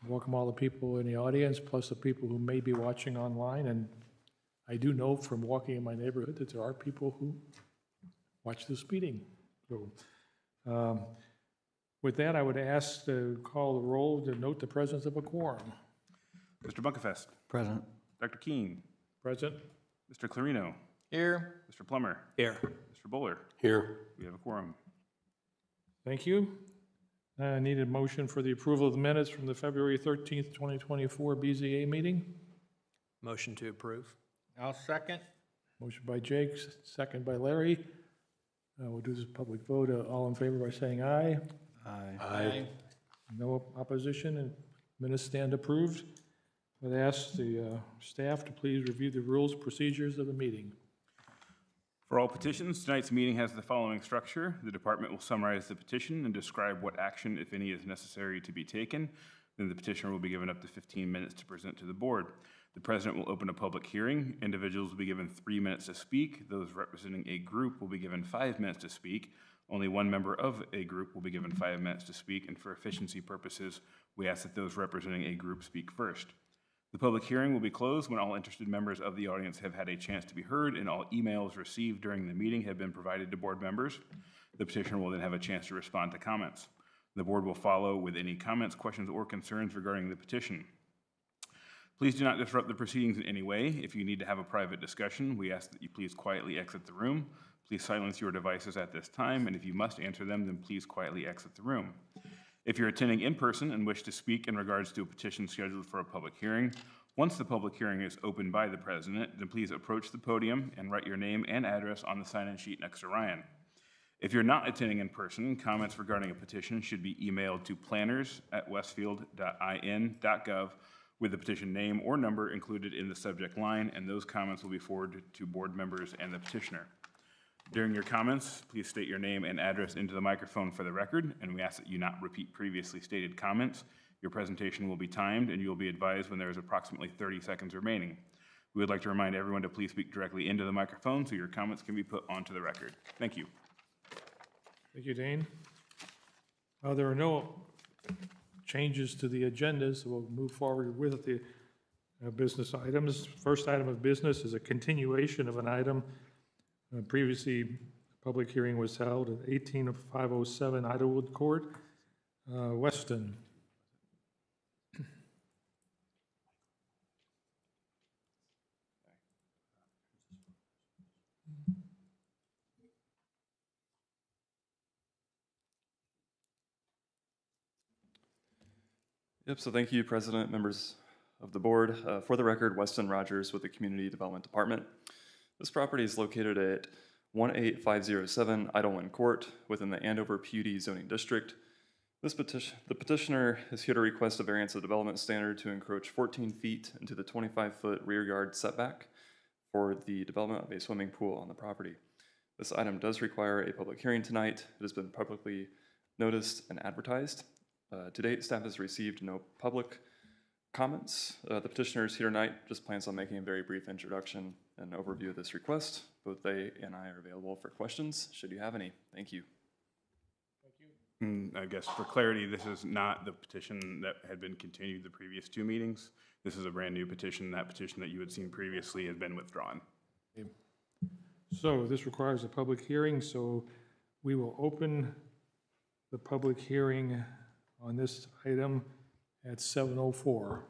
welcome all the people in the audience, plus the people who may be watching online. And I do know from walking in my neighborhood that there are people who watch this meeting. So with that, I would ask to call the roll to note the presence of a quorum. Mr. Bunkefest. Present. Dr. Keene. Present. Mr. Clarino. Here. Mr. Plummer. Here. Mr. Bowler. Here. We have a quorum. Thank you. I need a motion for the approval of the minutes from the February 13th, 2024 BZA meeting. Motion to approve. I'll second. Motion by Jake, second by Larry. We'll do this public vote. All in favor by saying aye. Aye. No opposition, and minutes stand approved. I would ask the staff to please review the rules, procedures of the meeting. For all petitions, tonight's meeting has the following structure. The department will summarize the petition and describe what action, if any, is necessary to be taken. Then the petitioner will be given up to 15 minutes to present to the board. The president will open a public hearing. Individuals will be given 3 minutes to speak. Those representing a group will be given 5 minutes to speak. Only one member of a group will be given 5 minutes to speak, and for efficiency purposes, we ask that those representing a group speak first. The public hearing will be closed when all interested members of the audience have had a chance to be heard and all emails received during the meeting have been provided to board members. The petitioner will then have a chance to respond to comments. The board will follow with any comments, questions, or concerns regarding the petition. Please do not disrupt the proceedings in any way. If you need to have a private discussion, we ask that you please quietly exit the room. Please silence your devices at this time, and if you must answer them, then please quietly exit the room. If you're attending in person and wish to speak in regards to a petition scheduled for a public hearing, once the public hearing is opened by the president, then please approach the podium and write your name and address on the sign-in sheet next to Ryan. If you're not attending in person, comments regarding a petition should be emailed to planners@westfield.in.gov with the petition name or number included in the subject line, and those comments will be forwarded to board members and the petitioner. During your comments, please state your name and address into the microphone for the record, and we ask that you not repeat previously stated comments. Your presentation will be timed, and you will be advised when there is approximately 30 seconds remaining. We would like to remind everyone to please speak directly into the microphone so your comments can be put onto the record. Thank you. Thank you, Dane. There are no changes to the agenda, so we'll move forward with the business items. First item of business is a continuation of an item. Previously, public hearing was held at 18507 Idlewood Court, Weston. Yep, so thank you, President, members of the board. For the record, Weston Rogers with the Community Development Department. This property is located at 18507 Idlewind Court within the Andover PUD zoning district. The petitioner is here to request a variance of development standard to encroach 14 feet into the 25-foot rear yard setback for the development of a swimming pool on the property. This item does require a public hearing tonight. It has been publicly noticed and advertised. To date, staff has received no public comments. The petitioner is here tonight, just plans on making a very brief introduction and overview of this request. Both they and I are available for questions, should you have any. Thank you. I guess for clarity, this is not the petition that had been continued the previous 2 meetings. This is a brand new petition. That petition that you had seen previously has been withdrawn. Okay. So this requires a public hearing, so we will open the public hearing on this item at 7:04.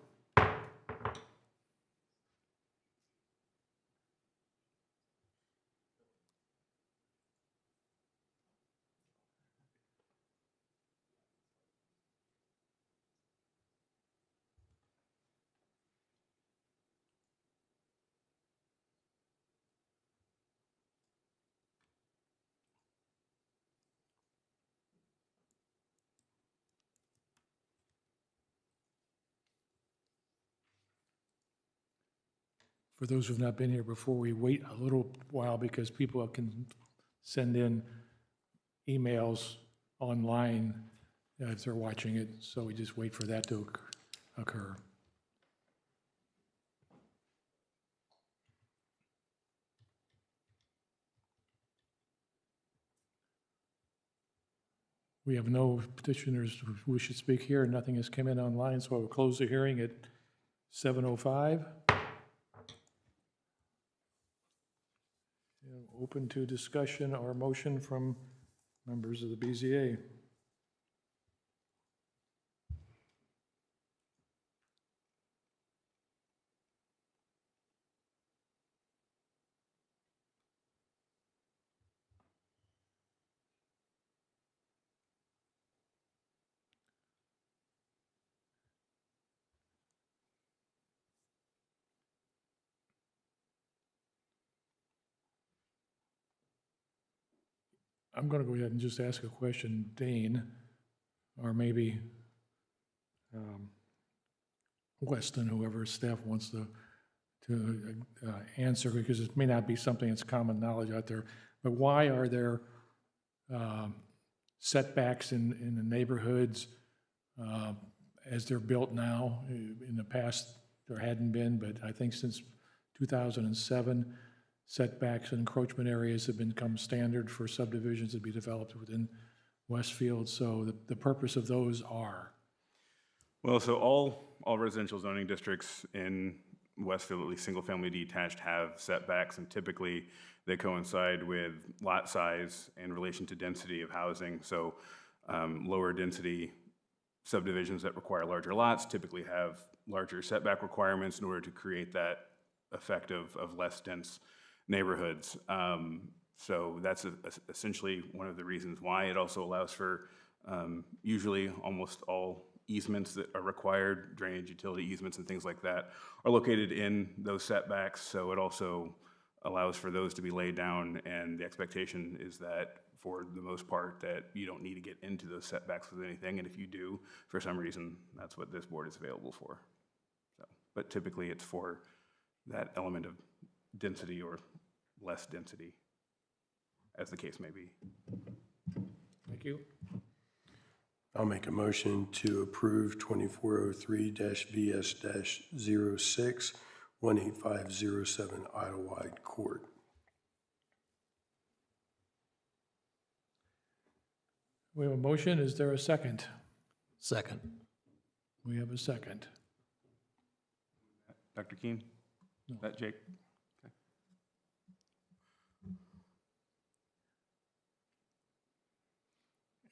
For those who have not been here before, we wait a little while because people can send in emails online if they're watching it, so we just wait for that to occur. We have no petitioners who wish to speak here, and nothing has come in online, so I will close the hearing at 7:05. Open to discussion or motion from members of the BZA. I'm going to go ahead and just ask a question, Dane, or maybe Weston, whoever staff wants to answer, because it may not be something that's common knowledge out there. But why are there setbacks in the neighborhoods as they're built now? In the past, there hadn't been, but I think since 2007, setbacks and encroachment areas have become standard for subdivisions to be developed within Westfield. So the purpose of those are? Well, so all residential zoning districts in Westfield, at least single-family detached, have setbacks, and typically they coincide with lot size in relation to density of housing. So lower density subdivisions that require larger lots typically have larger setback requirements in order to create that effect of less dense neighborhoods. So that's essentially one of the reasons why. It also allows for usually almost all easements that are required, drainage, utility easements, and things like that, are located in those setbacks. So it also allows for those to be laid down, and the expectation is that for the most part that you don't need to get into those setbacks with anything, and if you do, for some reason, that's what this board is available for. So, but typically it's for that element of density or less density, as the case may be. Thank you. I'll make a motion to approve 2403-VS-06, 18507 Idlewide Court. We have a motion. Is there a second? Second. We have a second. Dr. Keen? No. That Jake?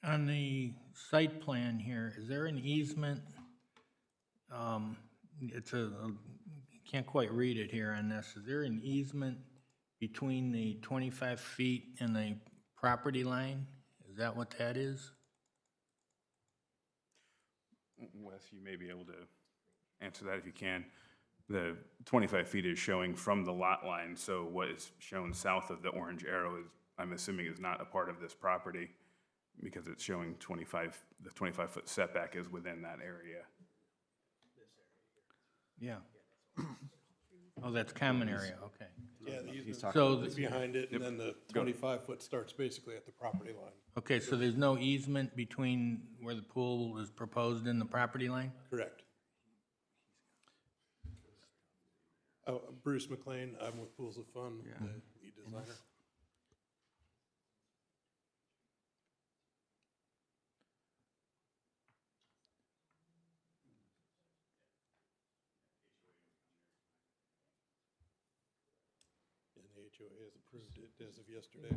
On the site plan here, is there an easement? Can't quite read it here on this. Is there an easement between the 25 feet and the property line? Is that what that is? Wes, you may be able to answer that if you can. The 25 feet is showing from the lot line, so what is shown south of the orange arrow is, I'm assuming, is not a part of this property, because it's showing the 25-foot setback is within that area. Yeah. Oh, that's common area, okay. Yeah, the easement's So, behind it, and then the 25-foot starts basically at the property line. okay, so there's no easement between where the pool is proposed and the property line? Correct. Oh, Bruce McLean, I'm with Pools of Fun, the lead designer. And the HOA has approved it as of yesterday.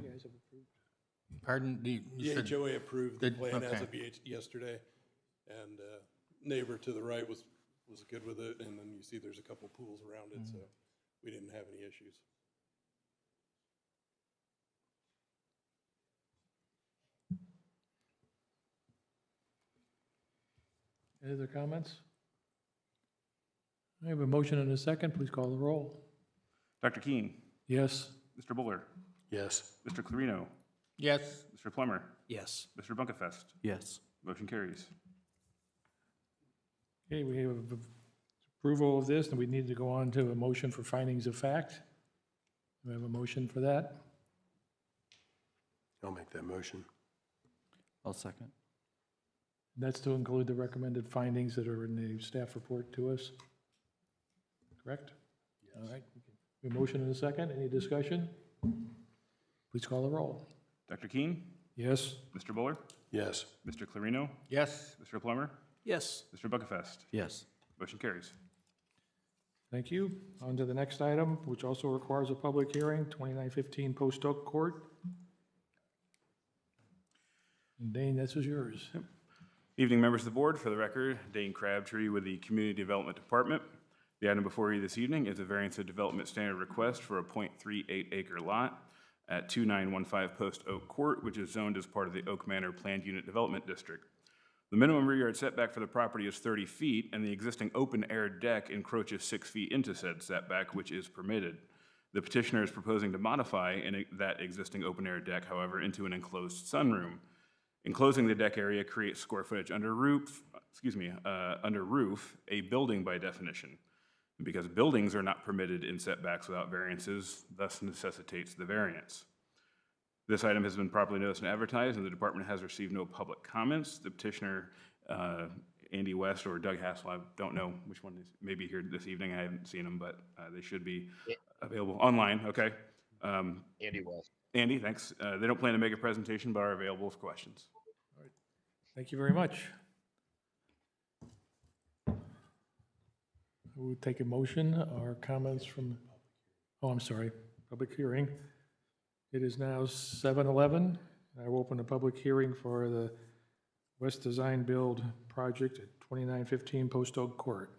Pardon, you The said, HOA approved the Did- plan as okay. of yesterday, and neighbor to the right was good with it, and then you see there's a couple pools around it, so we didn't have any issues. Any other comments? I have a motion and a second. Please call the roll. Dr. Keen? Yes. Mr. Buller? Yes. Mr. Clarino? yes, Mr. Plummer? Yes. Mr. Bunkefest? Yes. Motion carries. Okay, we have approval of this, and we need to go on to a motion for findings of fact. Do we have a motion for that? I'll make that motion. I'll second. That's to include the recommended findings that are in the staff report to us. Correct? All right. A motion and a second. Any discussion? Please call the roll. Dr. Keen? Yes. Mr. Buller? Yes. Mr. Clarino, Yes. Mr. Plummer, Yes. Mr. Buckafast. Yes. Motion carries. Thank you. On to the next item, which also requires a public hearing, 2915 Post Oak Court. And Dane, this is yours. Evening, members of the board. For the record, Dane Crabtree with the Community Development Department. The item before you this evening is a variance of development standard request for a .38 acre lot at 2915 Post Oak Court, which is zoned as part of the Oak Manor Planned Unit Development District. The minimum rear yard setback for the property is 30 feet, and the existing open-air deck encroaches 6 feet into said setback, which is permitted. The petitioner is proposing to modify that existing open-air deck, however, into an enclosed sunroom. Enclosing the deck area creates square footage under roof, a building by definition. And because buildings are not permitted in setbacks without variances, thus necessitates the variance. This item has been properly noticed and advertised, and the department has received no public comments. The petitioner, Andy West or Doug Hassel, I don't know which one is maybe here this evening. I haven't seen them, but they should be available online. Okay. Andy West. Andy, thanks. They don't plan to make a presentation, but are available for questions. Thank you very much. We'll take a motion or comments from, oh, I'm sorry, public hearing. It is now 7:11. I will open a public hearing for the West Design Build project at 2915 Post Oak Court.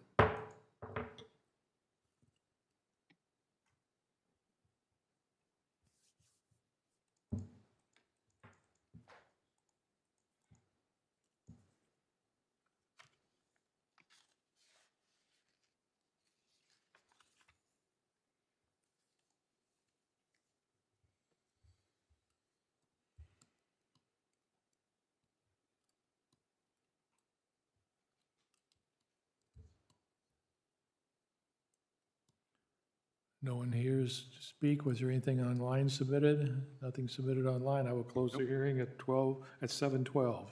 No one here to speak. Was there anything online submitted? Nothing submitted online. I will close the hearing at 7:12.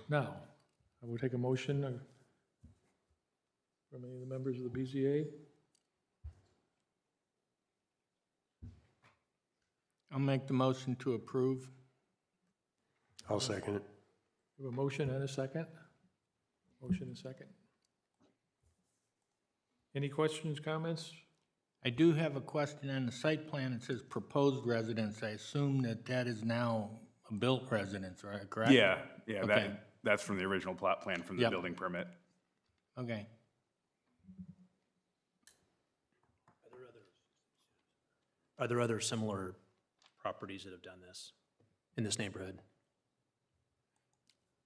Now, I will take a motion from any of the members of the BZA. I'll make the motion to approve. I'll second it. We have a motion and a second. Motion and second. Any questions, comments? I do have a question on the site plan. It says proposed residence. I assume that is now a built residence, right? Correct? Yeah, Okay. that's from the original plot plan from the Yep. building permit. Okay. Are there other similar properties that have done this in this neighborhood?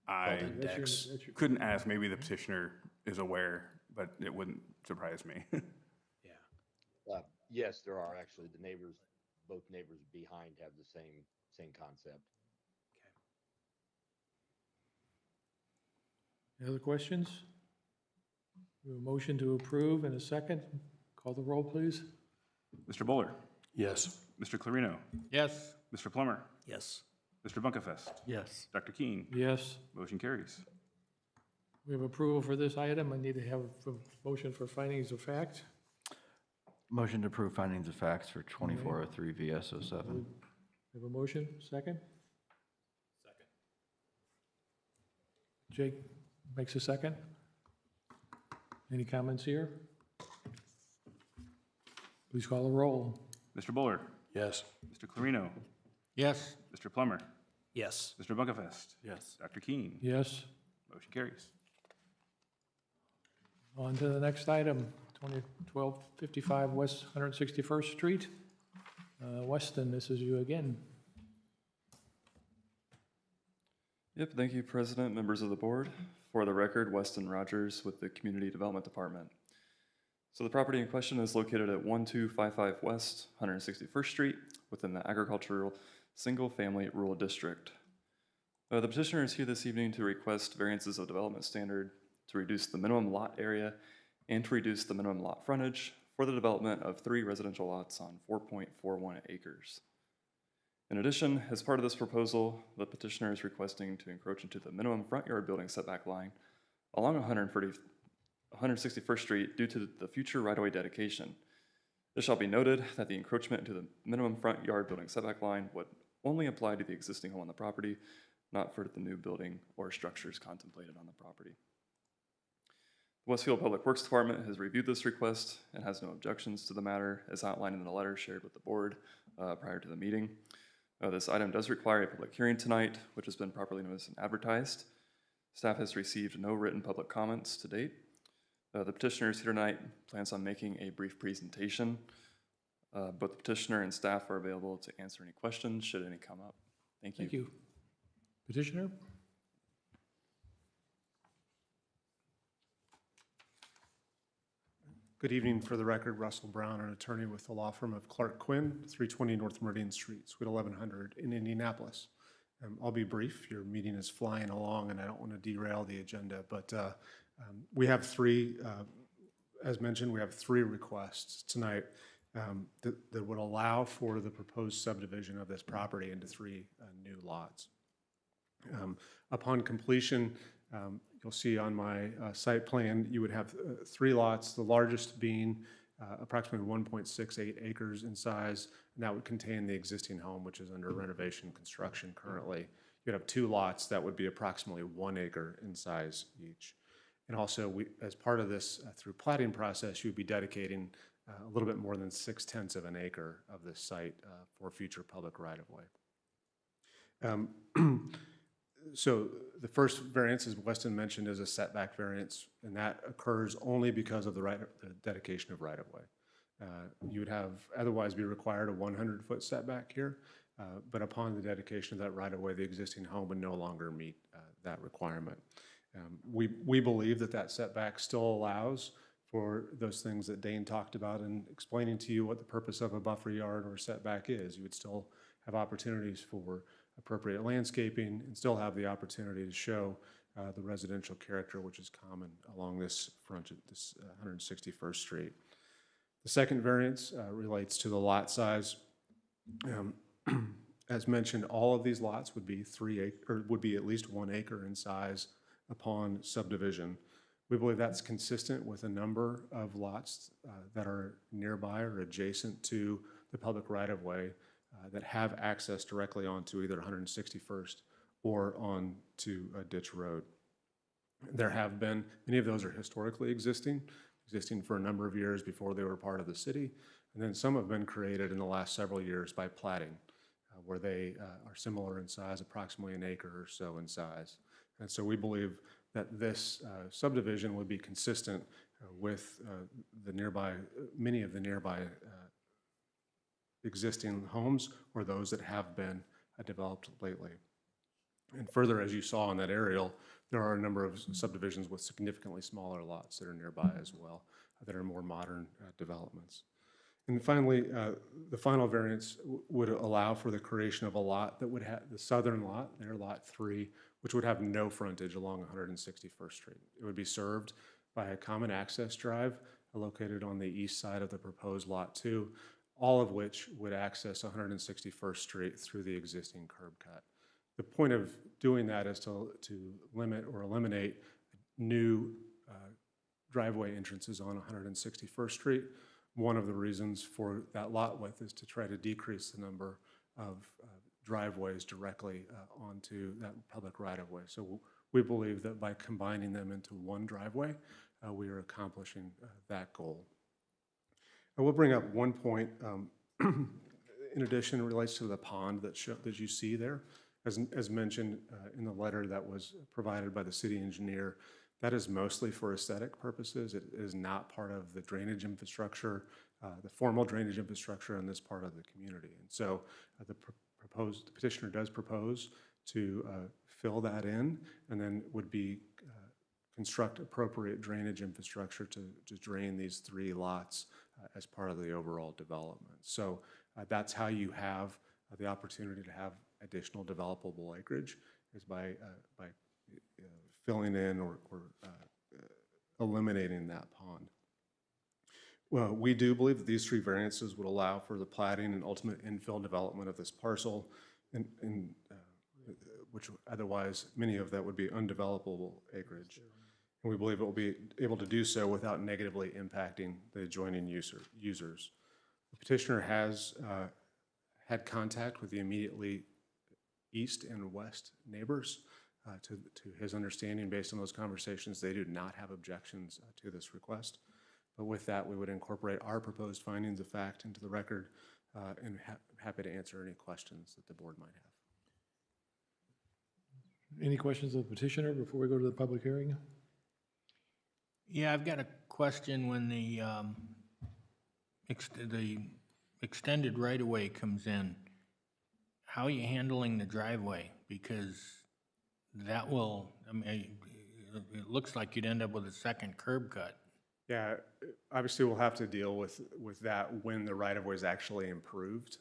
I Built-in decks? couldn't ask. Maybe the petitioner is aware, but it wouldn't surprise me. Yeah. Yes, there are actually. The neighbors, both neighbors behind have the same concept. Any other questions? We have a motion to approve and a second. Call the roll, please. Mr. Buller, Yes. Mr. Clarino, Yes. Mr. Plummer, Yes. Mr. Bunkefest, Yes. Dr. Keen. Yes. Motion carries. We have approval for this item. I need to have a motion for findings of fact. Motion to approve findings of facts for 2403 VS07. We have a motion, second? Second. Jake makes a second. Any comments here? Please call the roll. Mr. Buller, Yes. Mr. Clarino, Yes. Mr. Plummer, Yes. Mr. Bunkefest, Yes. Dr. Keen. Yes. Motion carries. On to the next item, 1255 West 161st Street. Weston, this is you again. Yep, thank you, President, members of the board. For the record, Weston Rogers with the Community Development Department. So the property in question is located at 1255 West 161st Street within the agricultural single-family rural district. The petitioner is here this evening to request variances of development standard to reduce the minimum lot area and to reduce the minimum lot frontage for the development of 3 residential lots on 4.41 acres. In addition, as part of this proposal, the petitioner is requesting to encroach into the minimum front yard building setback line along 161st Street due to the future right-of-way dedication. It shall be noted that the encroachment into the minimum front yard building setback line would only apply to the existing home on the property, not for the new building or structures contemplated on the property. The Westfield Public Works Department has reviewed this request and has no objections to the matter as outlined in the letter shared with the board prior to the meeting. This item does require a public hearing tonight, which has been properly noticed and advertised. Staff has received no written public comments to date. The petitioner is here tonight, plans on making a brief presentation. Both the petitioner and staff are available to answer any questions should any come up. Thank you. Thank you. Petitioner? Good evening. For the record, Russell Brown, an attorney with the law firm of Clark Quinn, 320 North Meridian Street, Suite 1100 in Indianapolis. I'll be brief. Your meeting is flying along and I don't want to derail the agenda, but we have three, as mentioned, we have three requests tonight that would allow for the proposed subdivision of this property into three new lots. Upon completion, you'll see on my site plan, you would have three lots, the largest being approximately 1.68 acres in size, and that would contain the existing home, which is under renovation and construction currently. You'd have two lots that would be approximately 1 acre in size each. And also, as part of this, through plating process, you'd be dedicating a little bit more than 6/10 of an acre of this site for future public right-of-way. So the first variance, as Weston mentioned, is a setback variance, and that occurs only because of the dedication of right-of-way. You would have otherwise be required a 100-foot setback here, but upon the dedication of that right-of-way, the existing home would no longer meet that requirement. We believe that that setback still allows for those things that Dane talked about in explaining to you what the purpose of a buffer yard or setback is. You would still have opportunities for appropriate landscaping and still have the opportunity to show the residential character which is common along this front of this 161st Street. The second variance relates to the lot size. As mentioned, all of these lots would be would be at least 1 acre in size upon subdivision. We believe that's consistent with a number of lots that are nearby or adjacent to the public right-of-way that have access directly onto either 161st or onto a ditch road. There have been, many of those are historically existing for a number of years before they were part of the city, and then some have been created in the last several years by platting, where they are similar in size, approximately 1 acre or so in size. And so we believe that this subdivision would be consistent with the nearby, many of the nearby existing homes or those that have been developed lately. And further, as you saw in that aerial, there are a number of subdivisions with significantly smaller lots that are nearby as well, that are more modern developments. And finally, the final variance would allow for the creation of a lot that would have the southern lot, their lot 3, which would have no frontage along 161st Street. It would be served by a common access drive located on the east side of the proposed lot 2, all of which would access 161st Street through the existing curb cut. The point of doing that is to limit or eliminate new driveway entrances on 161st Street. One of the reasons for that lot width is to try to decrease the number of driveways directly onto that public right-of-way. So we believe that by combining them into one driveway, we are accomplishing that goal. I will bring up one point. In addition, it relates to the pond that you see there. As mentioned in the letter that was provided by the city engineer, that is mostly for aesthetic purposes. It is not part of the drainage infrastructure, the formal drainage infrastructure in this part of the community. And so the petitioner does propose to fill that in, and then would be construct appropriate drainage infrastructure to drain these 3 lots as part of the overall development. So that's how you have the opportunity to have additional developable acreage, is by filling in or eliminating that pond. Well, we do believe that these 3 variances would allow for the platting and ultimate infill development of this parcel, which otherwise many of that would be undevelopable acreage. And we believe it will be able to do so without negatively impacting the adjoining users. The petitioner has had contact with the immediately east and west neighbors. To his understanding, based on those conversations, they do not have objections to this request. But with that, we would incorporate our proposed findings of fact into the record and happy to answer any questions that the board might have. Any questions of the petitioner before we go to the public hearing? Yeah, I've got a question. When the extended right-of-way comes in, how are you handling the driveway? Because that will, I mean, it looks like you'd end up with a second curb cut. Yeah, obviously we'll have to deal with that when the right-of-way is actually improved.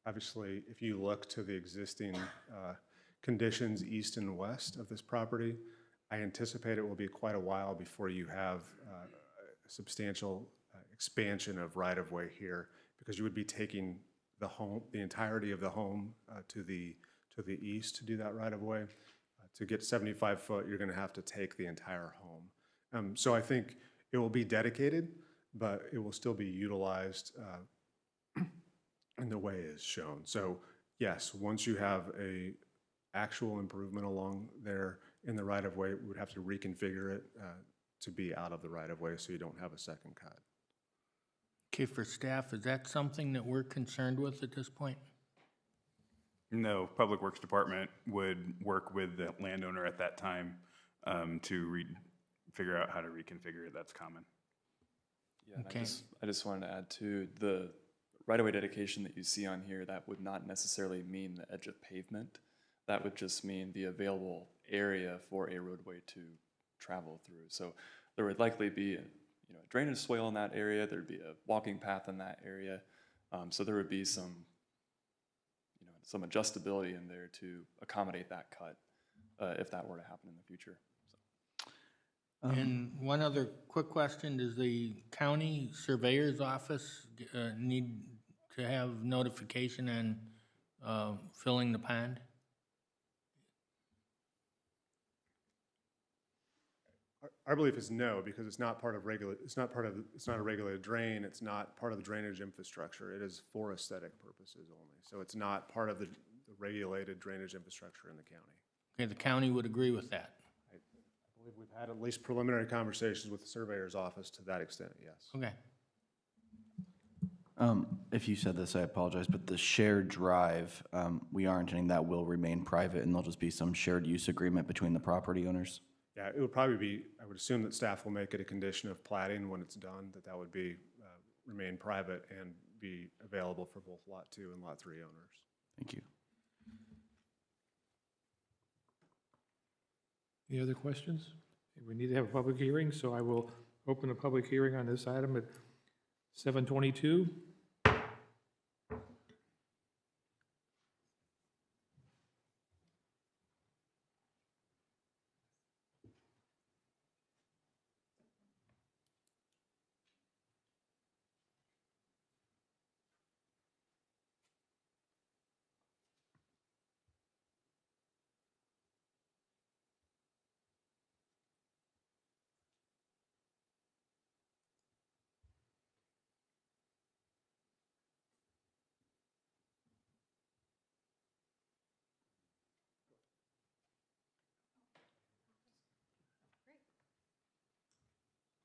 Obviously, if you look to the existing conditions east and west of this property, I anticipate it will be quite a while before you have a substantial expansion of right-of-way here, because you would be taking the entirety of the home to the east to do that right-of-way. To get 75 foot, you're going to have to take the entire home. So I think it will be dedicated, but it will still be utilized in the way is shown. So yes, once you have a actual improvement along there in the right-of-way, we would have to reconfigure it to be out of the right-of-way so you don't have a second cut. Okay, for staff, is that something that we're concerned with at this point? No, Public Works Department would work with the landowner at that time to figure out how to reconfigure it. That's common. Yeah, and Okay. I just wanted to add to the right-of-way dedication that you see on here, that would not necessarily mean the edge of pavement. That would just mean the available area for a roadway to travel through. So there would likely be a drainage swale in that area. There'd be a walking path in that area. So there would be some adjustability in there to accommodate that cut if that were to happen in the future. So. And one other quick question, does the county surveyor's office need to have notification on filling the pond? Our belief is no, because it's not part of it's not a regulated drain. It's not part of the drainage infrastructure. It is for aesthetic purposes only. So it's not part of the regulated drainage infrastructure in the county. Okay, the county would agree with that. I believe we've had at least preliminary conversations with the surveyor's office to that extent, yes. Okay. If you said this, I apologize, but the shared drive, we are intending that will remain private and there'll just be some shared use agreement between the property owners? Yeah, it would probably be, I would assume that staff will make it a condition of plating when it's done, that would be, remain private and be available for both Lot 2 and Lot 3 owners. Thank you. Any other questions? We need to have a public hearing, so I will open a public hearing on this item at 7:22.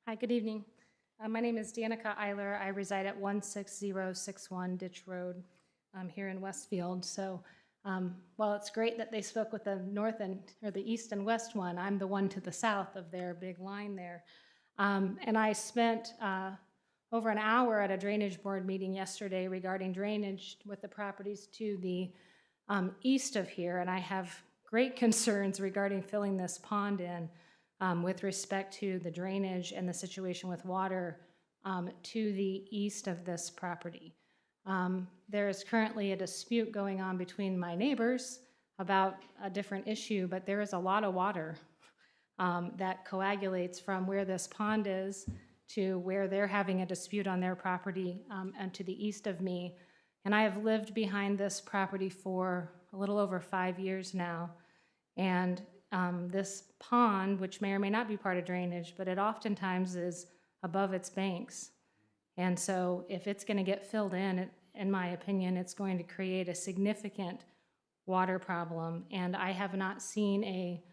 Hi, good evening. My name is Danica Eiler. I reside at 16061 Ditch Road here in Westfield. So while it's great that they spoke with the north or the east and west one, I'm the one to the south of their big line there. And I spent over an hour at a drainage board meeting yesterday regarding drainage with the properties to the east of here. And I have great concerns regarding filling this pond in. With respect to the drainage and the situation with water to the east of this property. There is currently a dispute going on between my neighbors about a different issue, but there is a lot of water that coagulates from where this pond is to where they're having a dispute on their property and to the east of me. And I have lived behind this property for a little over 5 years now. And this pond, which may or may not be part of drainage, but it oftentimes is above its banks. And so if it's going to get filled in my opinion, it's going to create a significant water problem, and I have not seen a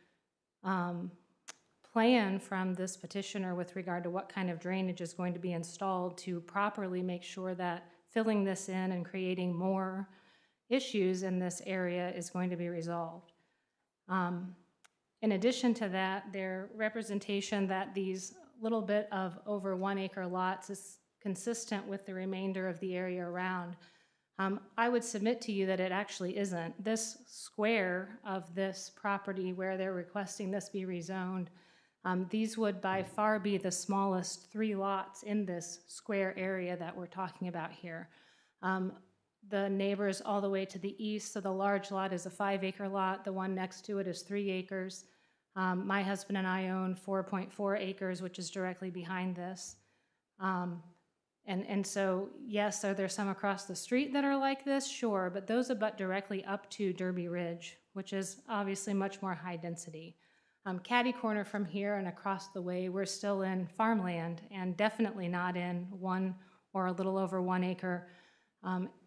plan from this petitioner with regard to what kind of drainage is going to be installed to properly make sure that filling this in and creating more issues in this area is going to be resolved. In addition to that, their representation that these little bit of over 1 acre lots is consistent with the remainder of the area around. I would submit to you that it actually isn't. This square of this property where they're requesting this be rezoned, these would by far be the smallest 3 lots in this square area that we're talking about here. The neighbors all the way to the east, so the large lot is a 5 acre lot. The one next to it is 3 acres. My husband and I own 4.4 acres, which is directly behind this. And so, yes, are there some across the street that are like this? Sure, but those abut directly up to Derby Ridge, which is obviously much more high density. Catty corner from here and across the way, we're still in farmland and definitely not in 1 or a little over 1 acre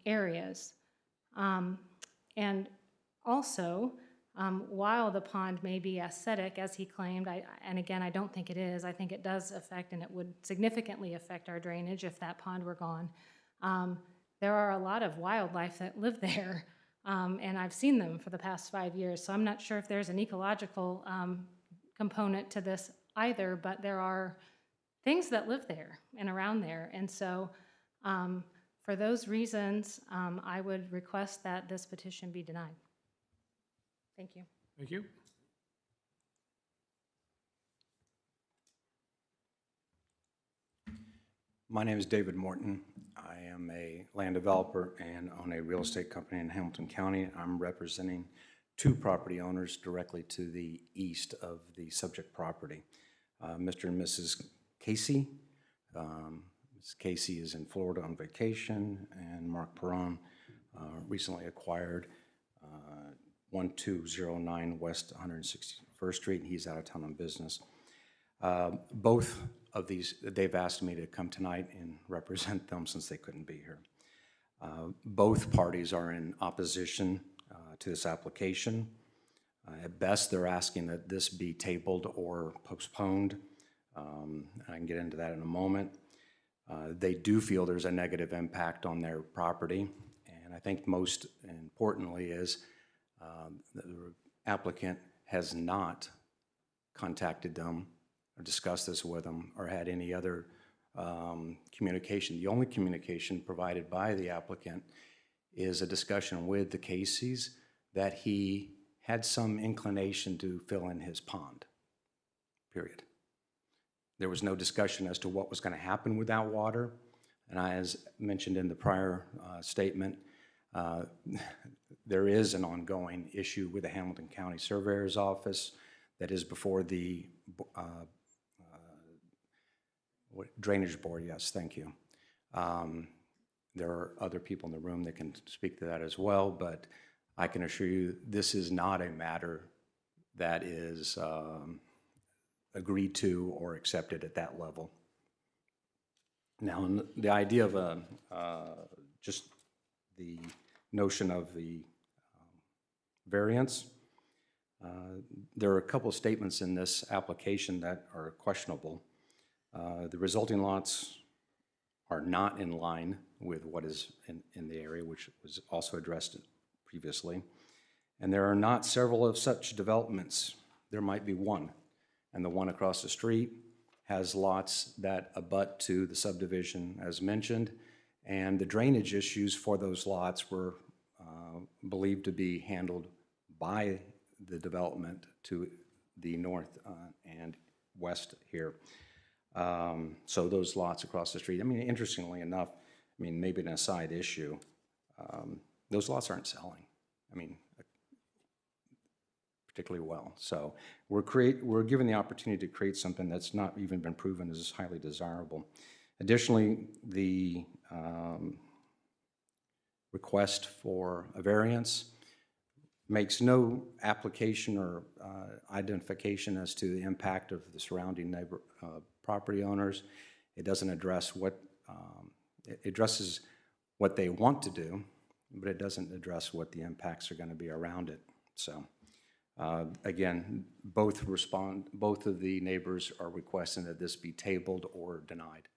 areas. And also, while the pond may be aesthetic, as he claimed, and again, I don't think it is, I think it does affect, and it would significantly affect our drainage if that pond were gone. There are a lot of wildlife that live there, and I've seen them for the past 5 years, so I'm not sure if there's an ecological component to this either, but there are things that live there and around there, and so for those reasons, I would request that this petition be denied. Thank you. Thank you. My name is David Morton. I am a land developer and own a real estate company in Hamilton County. I'm representing 2 property owners directly to the east of the subject property. Mr. and Mrs. Casey. Ms. Casey is in Florida on vacation, and Mark Perron recently acquired 1209 West 161st Street, and he's out of town on business. Both of these, they've asked me to come tonight and represent them since they couldn't be here. Both parties are in opposition to this application. At best, they're asking that this be tabled or postponed. I can get into that in a moment. They do feel there's a negative impact on their property, and I think most importantly is the applicant has not contacted them or discussed this with them or had any other communication. The only communication provided by the applicant is a discussion with the Caseys that he had some inclination to fill in his pond, period. There was no discussion as to what was going to happen with that water. And as mentioned in the prior statement, there is an ongoing issue with the Hamilton County Surveyor's Office that is before the Drainage Board. Yes, thank you. There are other people in the room that can speak to that as well, but I can assure you this is not a matter that is agreed to or accepted at that level. Now, the idea of just the notion of the variance, there are a couple of statements in this application that are questionable. The resulting lots are not in line with what is in the area, which was also addressed previously. And there are not several of such developments. There might be one. And the one across the street has lots that abut to the subdivision as mentioned, and the drainage issues for those lots were believed to be handled by the development to the north and west here. So those lots across the street, I mean, interestingly enough, I mean, maybe an aside issue, those lots aren't selling. I mean, particularly well. So we're given the opportunity to create something that's not even been proven as highly desirable. Additionally, the request for a variance makes no application or identification as to the impact of the surrounding neighbor property owners. It doesn't address what, it addresses what they want to do, but it doesn't address what the impacts are going to be around it. So again, both of the neighbors are requesting that this be tabled or denied.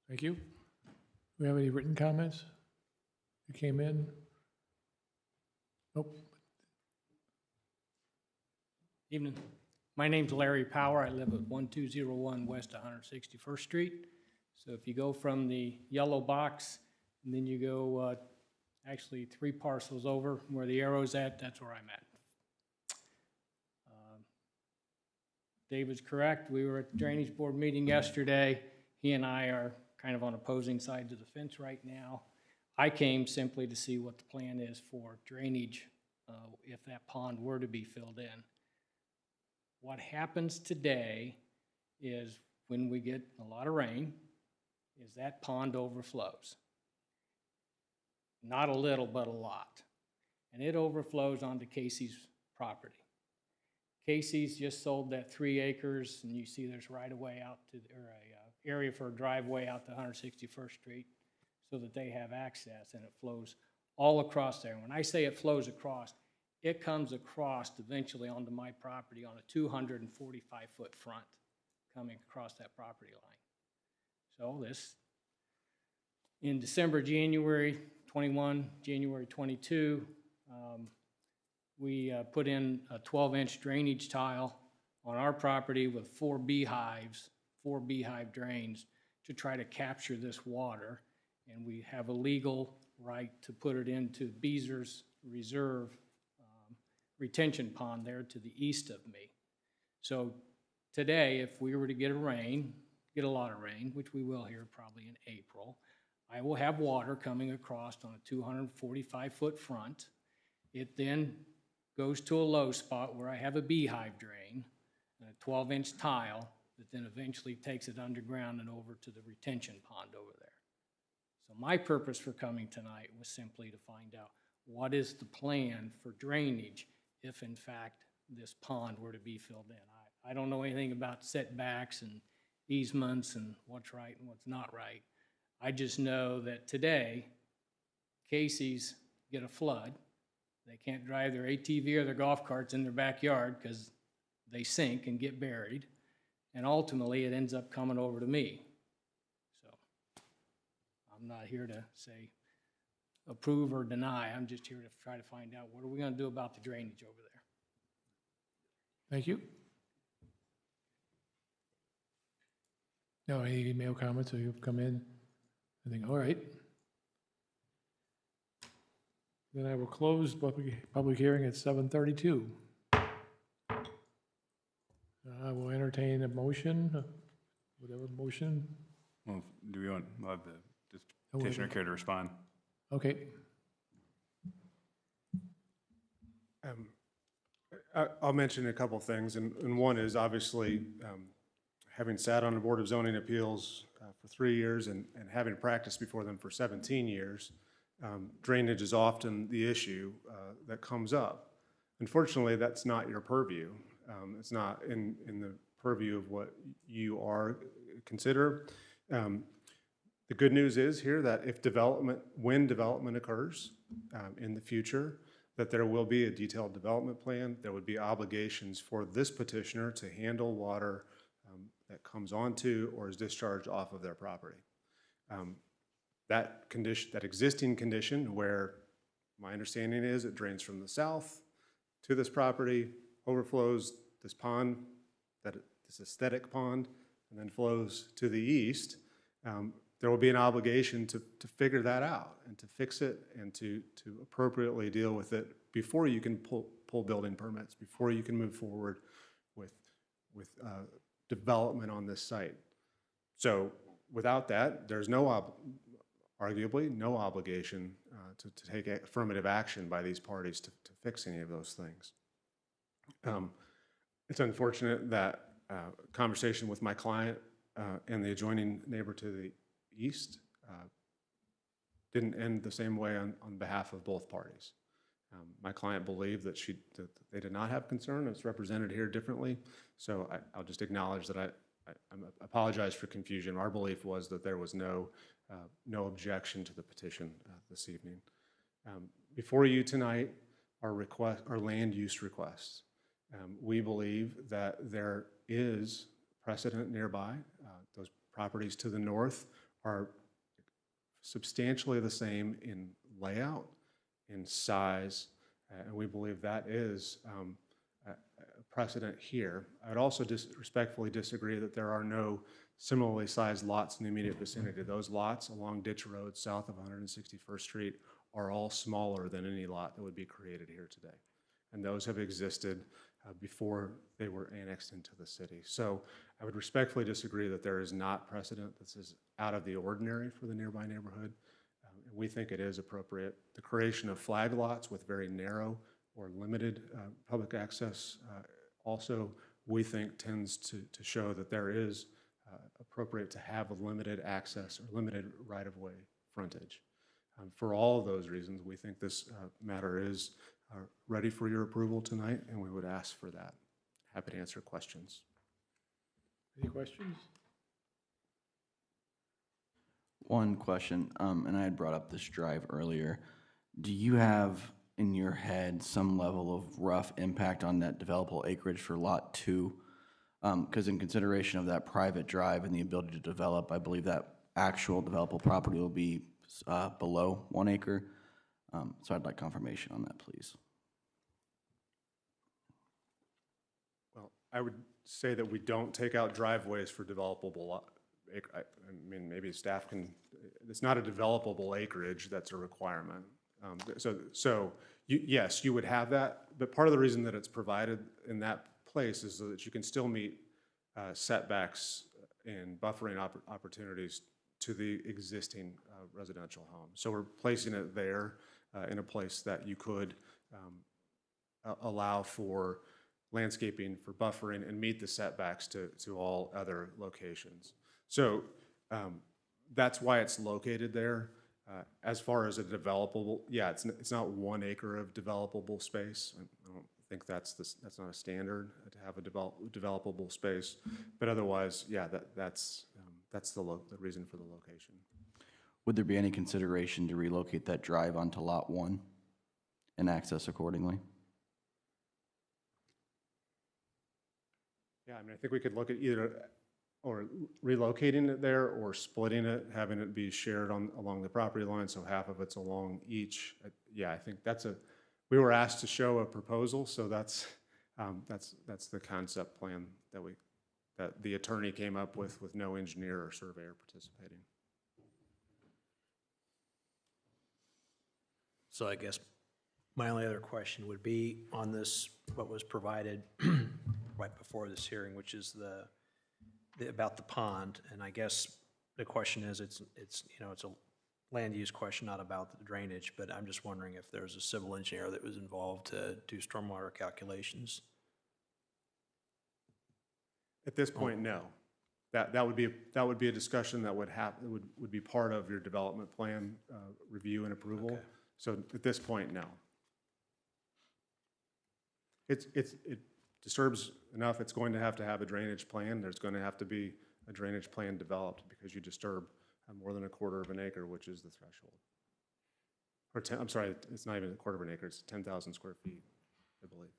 Thank you. Do we have any written comments that came in? Nope. Evening. My name's Larry Power. I live at 1201 West 161st Street. So if you go from the yellow box and then you go actually 3 parcels over where the arrow's at, that's where I'm at. David's correct. We were at the Drainage Board meeting yesterday. He and I are kind of on opposing sides of the fence right now. I came simply to see what the plan is for drainage if that pond were to be filled in. What happens today is when we get a lot of rain, is that pond overflows. Not a little, but a lot. And it overflows onto Casey's property. Casey's just sold that 3 acres, and you see there's right of way out to, or a area for a driveway out to 161st Street so that they have access, and it flows all across there. When I say it flows across, it comes across eventually onto my property on a 245-foot front coming across that property line. So this, in December, January 21, January 22, we put in a 12-inch drainage tile on our property with 4 beehives, 4 beehive drains to try to capture this water. And we have a legal right to put it into Beezer's Reserve retention pond there to the east of me. So today, if we were to get a lot of rain, which we will here probably in April, I will have water coming across on a 245-foot front. It then goes to a low spot where I have a beehive drain and a 12-inch tile that then eventually takes it underground and over to the retention pond over there. So my purpose for coming tonight was simply to find out what is the plan for drainage if in fact this pond were to be filled in. I don't know anything about setbacks and easements and what's right and what's not right. I just know that today, Casey's get a flood. They can't drive their ATV or their golf carts in their backyard because they sink and get buried. And ultimately, it ends up coming over to me. So I'm not here to say approve or deny. I'm just here to try to find out what are we going to do about the drainage over there. Thank you. No, any email comments, or you've come in? I think, all right. Then I will close public hearing at 7:32. I will entertain a motion, whatever motion. Well, do we want, we'll have the petitioner care to respond? Okay. I'll mention a couple things, and one is obviously having sat on the Board of Zoning Appeals for 3 years and having practiced before them for 17 years, drainage is often the issue that comes up. Unfortunately, that's not your purview. It's not in the purview of what you are consider. The good news is here that when development occurs in the future, that there will be a detailed development plan. There would be obligations for this petitioner to handle water that comes onto or is discharged off of their property. That existing condition where my understanding is it drains from the south to this property, overflows this pond, this aesthetic pond, and then flows to the east, there will be an obligation to figure that out and to fix it and to appropriately deal with it before you can pull building permits, before you can move forward with development on this site. So without that, there's arguably no obligation to take affirmative action by these parties to fix any of those things. It's unfortunate that conversation with my client and the adjoining neighbor to the east didn't end the same way on behalf of both parties. My client believed that they did not have concern. It's represented here differently. So I'll just acknowledge that I apologize for confusion. Our belief was that there was no objection to the petition this evening. Before you tonight are land use requests. We believe that there is precedent nearby. Those properties to the north are substantially the same in layout, in size, and we believe that is a precedent here. I would also respectfully disagree that there are no similarly sized lots in the immediate vicinity. Those lots along Ditch Road south of 161st Street are all smaller than any lot that would be created here today. And those have existed before they were annexed into the city. So I would respectfully disagree that there is not precedent. This is out of the ordinary for the nearby neighborhood. And we think it is appropriate. The creation of flag lots with very narrow or limited public access also, we think, tends to show that there is appropriate to have a limited access or limited right-of-way frontage. For all of those reasons, we think this matter is ready for your approval tonight, and we would ask for that. Happy to answer questions. Any questions? One question, and I had brought up this drive earlier. Do you have in your head some level of rough impact on that developable acreage for Lot 2? Because in consideration of that private drive and the ability to develop, I believe that actual developable property will be below 1 acre. So I'd like confirmation on that, please. Well, I would say that we don't take out driveways for developable lot. I mean, maybe staff can, it's not a developable acreage that's a requirement. Yes, you would have that, but part of the reason that it's provided in that place is so that you can still meet setbacks and buffering opportunities to the existing residential home. So we're placing it there in a place that you could allow for landscaping, for buffering, and meet the setbacks to all other locations. So that's why it's located there. As far as a developable, yeah, it's not 1 acre of developable space. I don't think that's not a standard to have a developable space. But otherwise, yeah, that's the reason for the location. Would there be any consideration to relocate that drive onto Lot 1 and access accordingly? Yeah, I mean, I think we could look at either or relocating it there or splitting it, having it be shared along the property line, so half of it's along each. Yeah, I think we were asked to show a proposal, so that's the concept plan that the attorney came up with no engineer or surveyor participating. So I guess my only other question would be on this, what was provided right before this hearing, which is about the pond. And I guess the question is, it's a land use question, not about the drainage, but I'm just wondering if there's a civil engineer that was involved to do stormwater calculations. At this point, no. That would be a discussion that would be part of your development plan review and approval. Okay. So at this point, no. It disturbs enough. It's going to have a drainage plan. There's going to have to be a drainage plan developed because you disturb more than 1/4 of an acre, which is the threshold. Or I'm sorry, it's not even 1/4 of an acre. It's 10,000 square feet, I believe.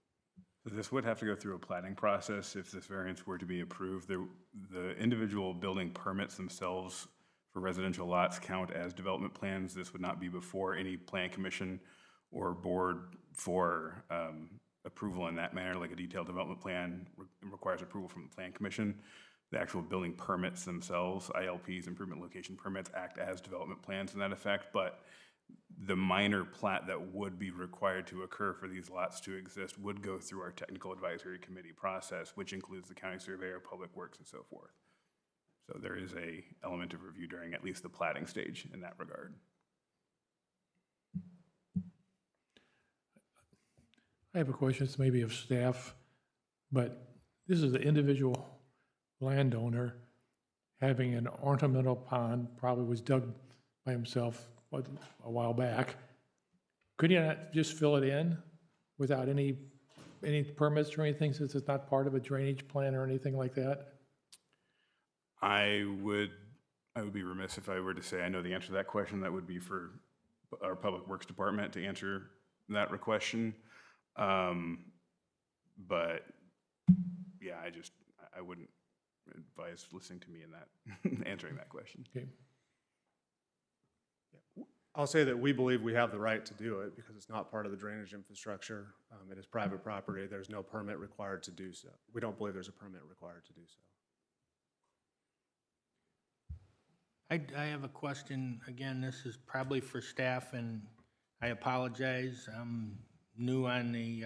So this would have to go through a planning process if this variance were to be approved. The individual building permits themselves for residential lots count as development plans. This would not be before any plan commission or board for approval in that manner, like a detailed development plan requires approval from the plan commission. The actual building permits themselves, ILPs, improvement location permits, act as development plans in that effect, but the minor plat that would be required to occur for these lots to exist would go through our technical advisory committee process, which includes the county surveyor, public works, and so forth. So there is a element of review during at least the platting stage in that regard. I have a question, it's maybe of staff, but this is the individual landowner having an ornamental pond, probably was dug by himself a while back. Could you not just fill it in without any permits or anything, since it's not part of a drainage plan or anything like that? I would be remiss if I were to say I know the answer to that question. That would be for our Public Works Department to answer that question. But yeah, I wouldn't advise listening to me in that, answering that question. Okay. I'll say that we believe we have the right to do it because it's not part of the drainage infrastructure. It is private property. There's no permit required to do so. We don't believe there's a permit required to do so. I have a question. Again, this is probably for staff, and I apologize. I'm new on the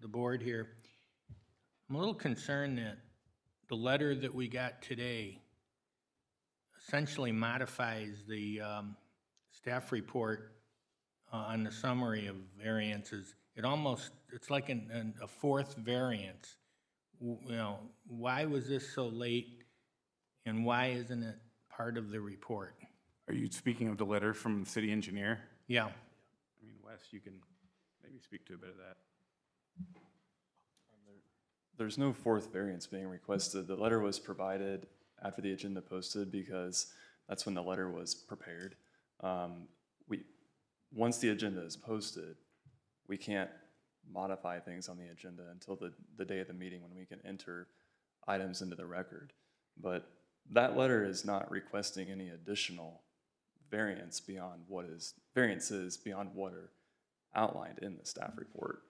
board here. I'm a little concerned that the letter that we got today essentially modifies the staff report on the summary of variances. It's like a fourth variance. You know, why was this so late, and why isn't it part of the report? Are you speaking of the letter from the city engineer? Yeah. I mean, Wes, you can maybe speak to a bit of that. There's no fourth variance being requested. The letter was provided after the agenda posted because that's when the letter was prepared. Once the agenda is posted, we can't modify things on the agenda until the day of the meeting when we can enter items into the record. But that letter is not requesting any additional variances beyond what are outlined in the staff report.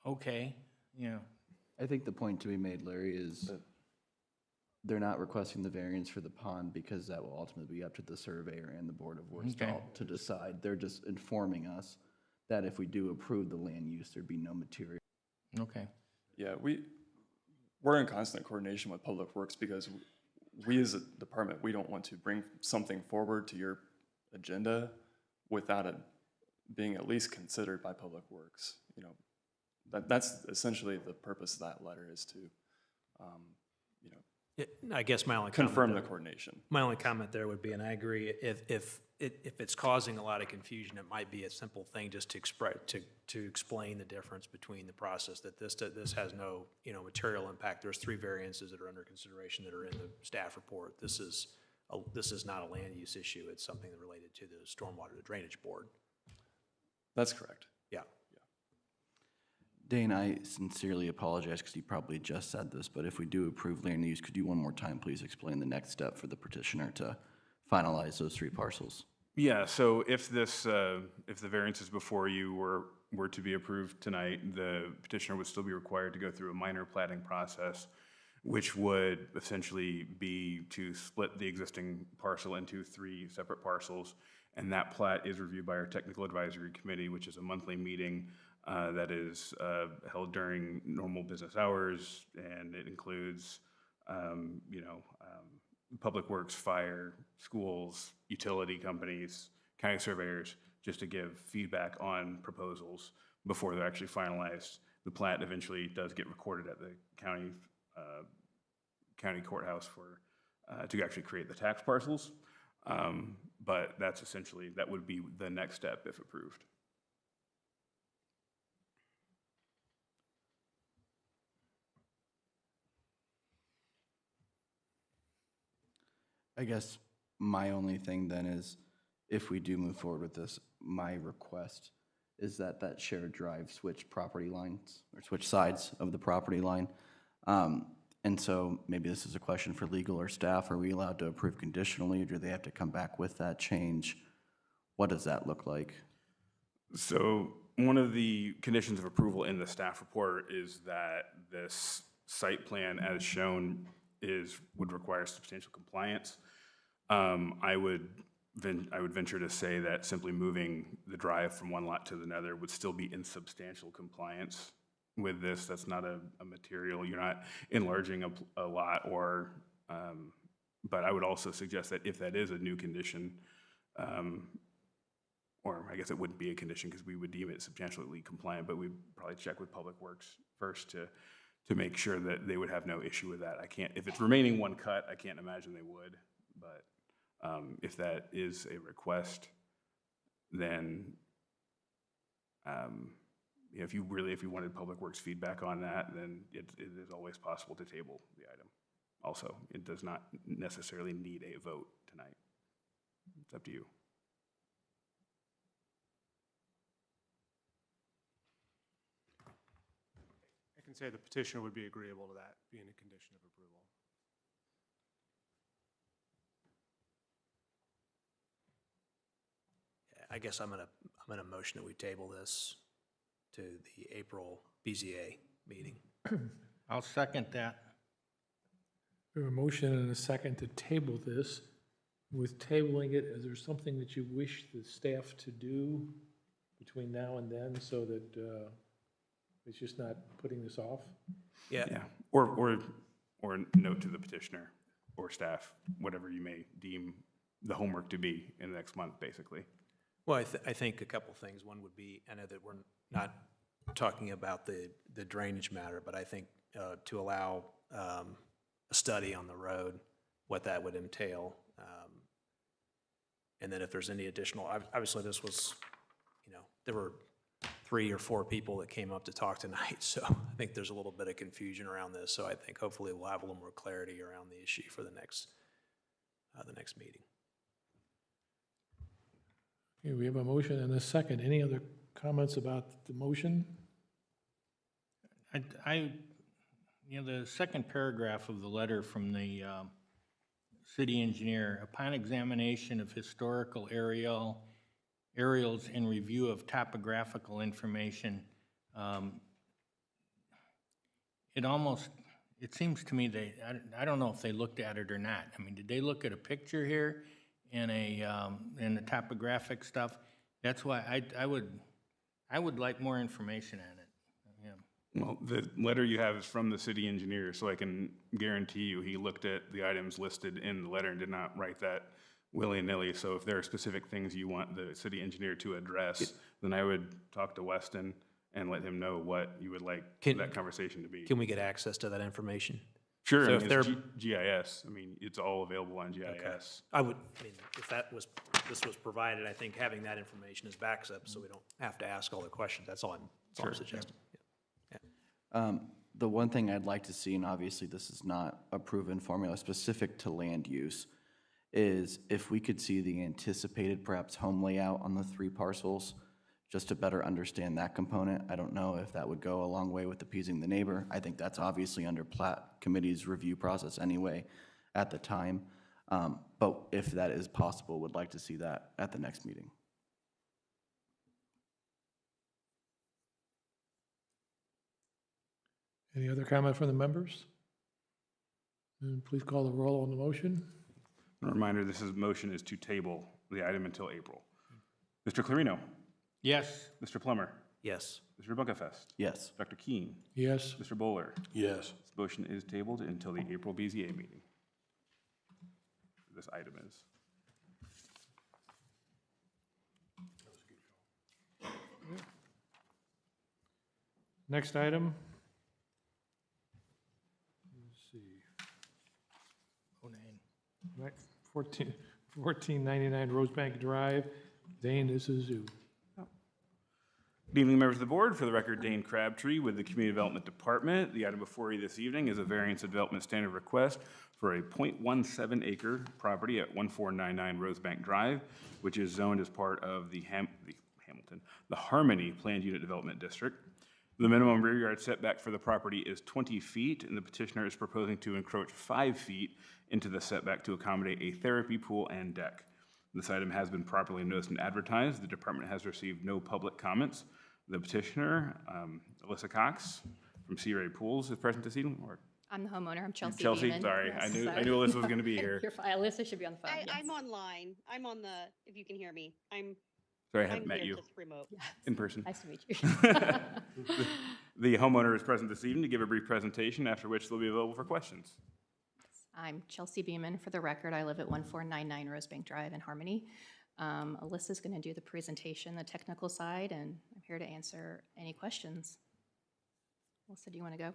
Okay, yeah. I think the point to be made, Larry, is they're not requesting the variance for the pond because that will ultimately be up to the surveyor and the Board of Works to decide. They're just informing us that if we do approve the land use, there'd be no material. Okay. Yeah, we're in constant coordination with Public Works because we as a department, we don't want to bring something forward to your agenda without it being at least considered by Public Works. You know, that's essentially the purpose of that letter, is to, you know, I guess my only confirm comment the coordination. My only comment there would be, and I agree, if it's causing a lot of confusion, it might be a simple thing just to explain the difference between the process, that this has no, material impact. There's 3 variances that are under consideration that are in the staff report. This is not a land use issue. It's something related to the stormwater drainage board. That's correct. Yeah. Dane, I sincerely apologize because you probably just said this, but if we do approve land use, could you one more time please explain the next step for the petitioner to finalize those 3 parcels? Yeah, so if the variances before you were to be approved tonight, the petitioner would still be required to go through a minor platting process, which would essentially be to split the existing parcel into 3 separate parcels. And that plat is reviewed by our technical advisory committee, which is a monthly meeting that is held during normal business hours, and it includes, public works, fire, schools, utility companies, county surveyors, just to give feedback on proposals before they're actually finalized. The plat eventually does get recorded at the county courthouse to actually create the tax parcels, but that would be the next step if approved. I guess my only thing then is, if we do move forward with this, my request is that shared drive switch property lines, or switch sides of the property line. And so maybe this is a question for legal or staff. Are we allowed to approve conditionally, or do they have to come back with that change? What does that look like? So one of the conditions of approval in the staff report is that this site plan as shown would require substantial compliance. I would venture to say that simply moving the drive from one lot to another would still be in substantial compliance with this. That's not a material, you're not enlarging a lot, or, but I would also suggest that if that is a new condition, or I guess it wouldn't be a condition because we would deem it substantially compliant, but we'd probably check with Public Works first to make sure that they would have no issue with that. If it's remaining one cut, I can't imagine they would, but if that is a request, then if you wanted Public Works feedback on that, then it is always possible to table the item. Also, it does not necessarily need a vote tonight. It's up to you. I can say the petitioner would be agreeable to that being a condition of approval. I guess I'm gonna motion that we table this to the April BZA meeting. I'll second that. We have a motion and a second to table this. With tabling it, is there something that you wish the staff to do between now and then so that it's just not putting this off? Yeah, Yeah, or note to the petitioner or staff, whatever you may deem the homework to be in the next month, basically. well, I think a couple things. One would be, I know that we're not talking about the drainage matter, but I think to allow a study on the road, what that would entail. And then if there's any additional, obviously this was, there were 3 or 4 people that came up to talk tonight, so I think there's a little bit of confusion around this. So I think hopefully we'll have a little more clarity around the issue for the next meeting. Okay, we have a motion and a second. Any other comments about the motion? The second paragraph of the letter from the city engineer, upon examination of historical aerials and review of topographical information, it seems to me I don't know if they looked at it or not. I mean, did they look at a picture here and the topographic stuff? That's why I would like more information on it. Yeah. Well, the letter you have is from the city engineer, so I can guarantee you he looked at the items listed in the letter and did not write that willy-nilly. So if there are specific things you want the city engineer to address, then I would talk to Weston and let him know what you would like that conversation to be. Can we get access to that information? Sure, So I if mean, they're- it's GIS. I mean, it's all available on GIS. Okay. If this was provided, I think having that information as backs up, so we don't have to ask all the questions. That's all I'm suggesting. The one thing I'd like to see, and obviously this is not a proven formula specific to land use, is if we could see the anticipated perhaps home layout on the 3 parcels, just to better understand that component. I don't know if that would go a long way with appeasing the neighbor. I think that's obviously under Plat Committee's review process anyway at the time. But if that is possible, would like to see that at the next meeting. Any other comment from the members? And please call the roll on the motion. A reminder, motion is to table the item until April. Mr. Clarino? Yes. Mr. Plummer? Yes. Mr. Buckafest? Yes. Dr. Keen? Yes. Mr. Bowler? Yes. This motion is tabled until the April BZA meeting. This item is. Next item. Let's see. Right, 1499 Rosebank Drive. Dane, this is you. Good evening, members of the board. For the record, Dane Crabtree with the Community Development Department. The item before you this evening is a variance of development standard request for a .17 acre property at 1499 Rosebank Drive, which is zoned as part of the Harmony Planned Unit Development District. The minimum rear yard setback for the property is 20 feet, and the petitioner is proposing to encroach 5 feet into the setback to accommodate a therapy pool and deck. This item has been properly noticed and advertised. The department has received no public comments. The petitioner, Alyssa Cox from Sea Ray Pools, is present this evening. I'm the homeowner. I'm Chelsea. Chelsea, Beeman. sorry, Yes, I knew sorry. Alyssa was going to be here. You're fine. Alyssa should be on the phone. Yes. I'm online. I'm on the, if you can hear me, Sorry, I haven't I'm met here you just remote. Yes. in person. Nice to meet you. The homeowner is present this evening to give a brief presentation, after which they'll be available for questions. I'm Chelsea Beeman. For the record, I live at 1499 Rosebank Drive in Harmony. Alyssa's going to do the presentation, the technical side, and I'm here to answer any questions. Alyssa, do you want to go?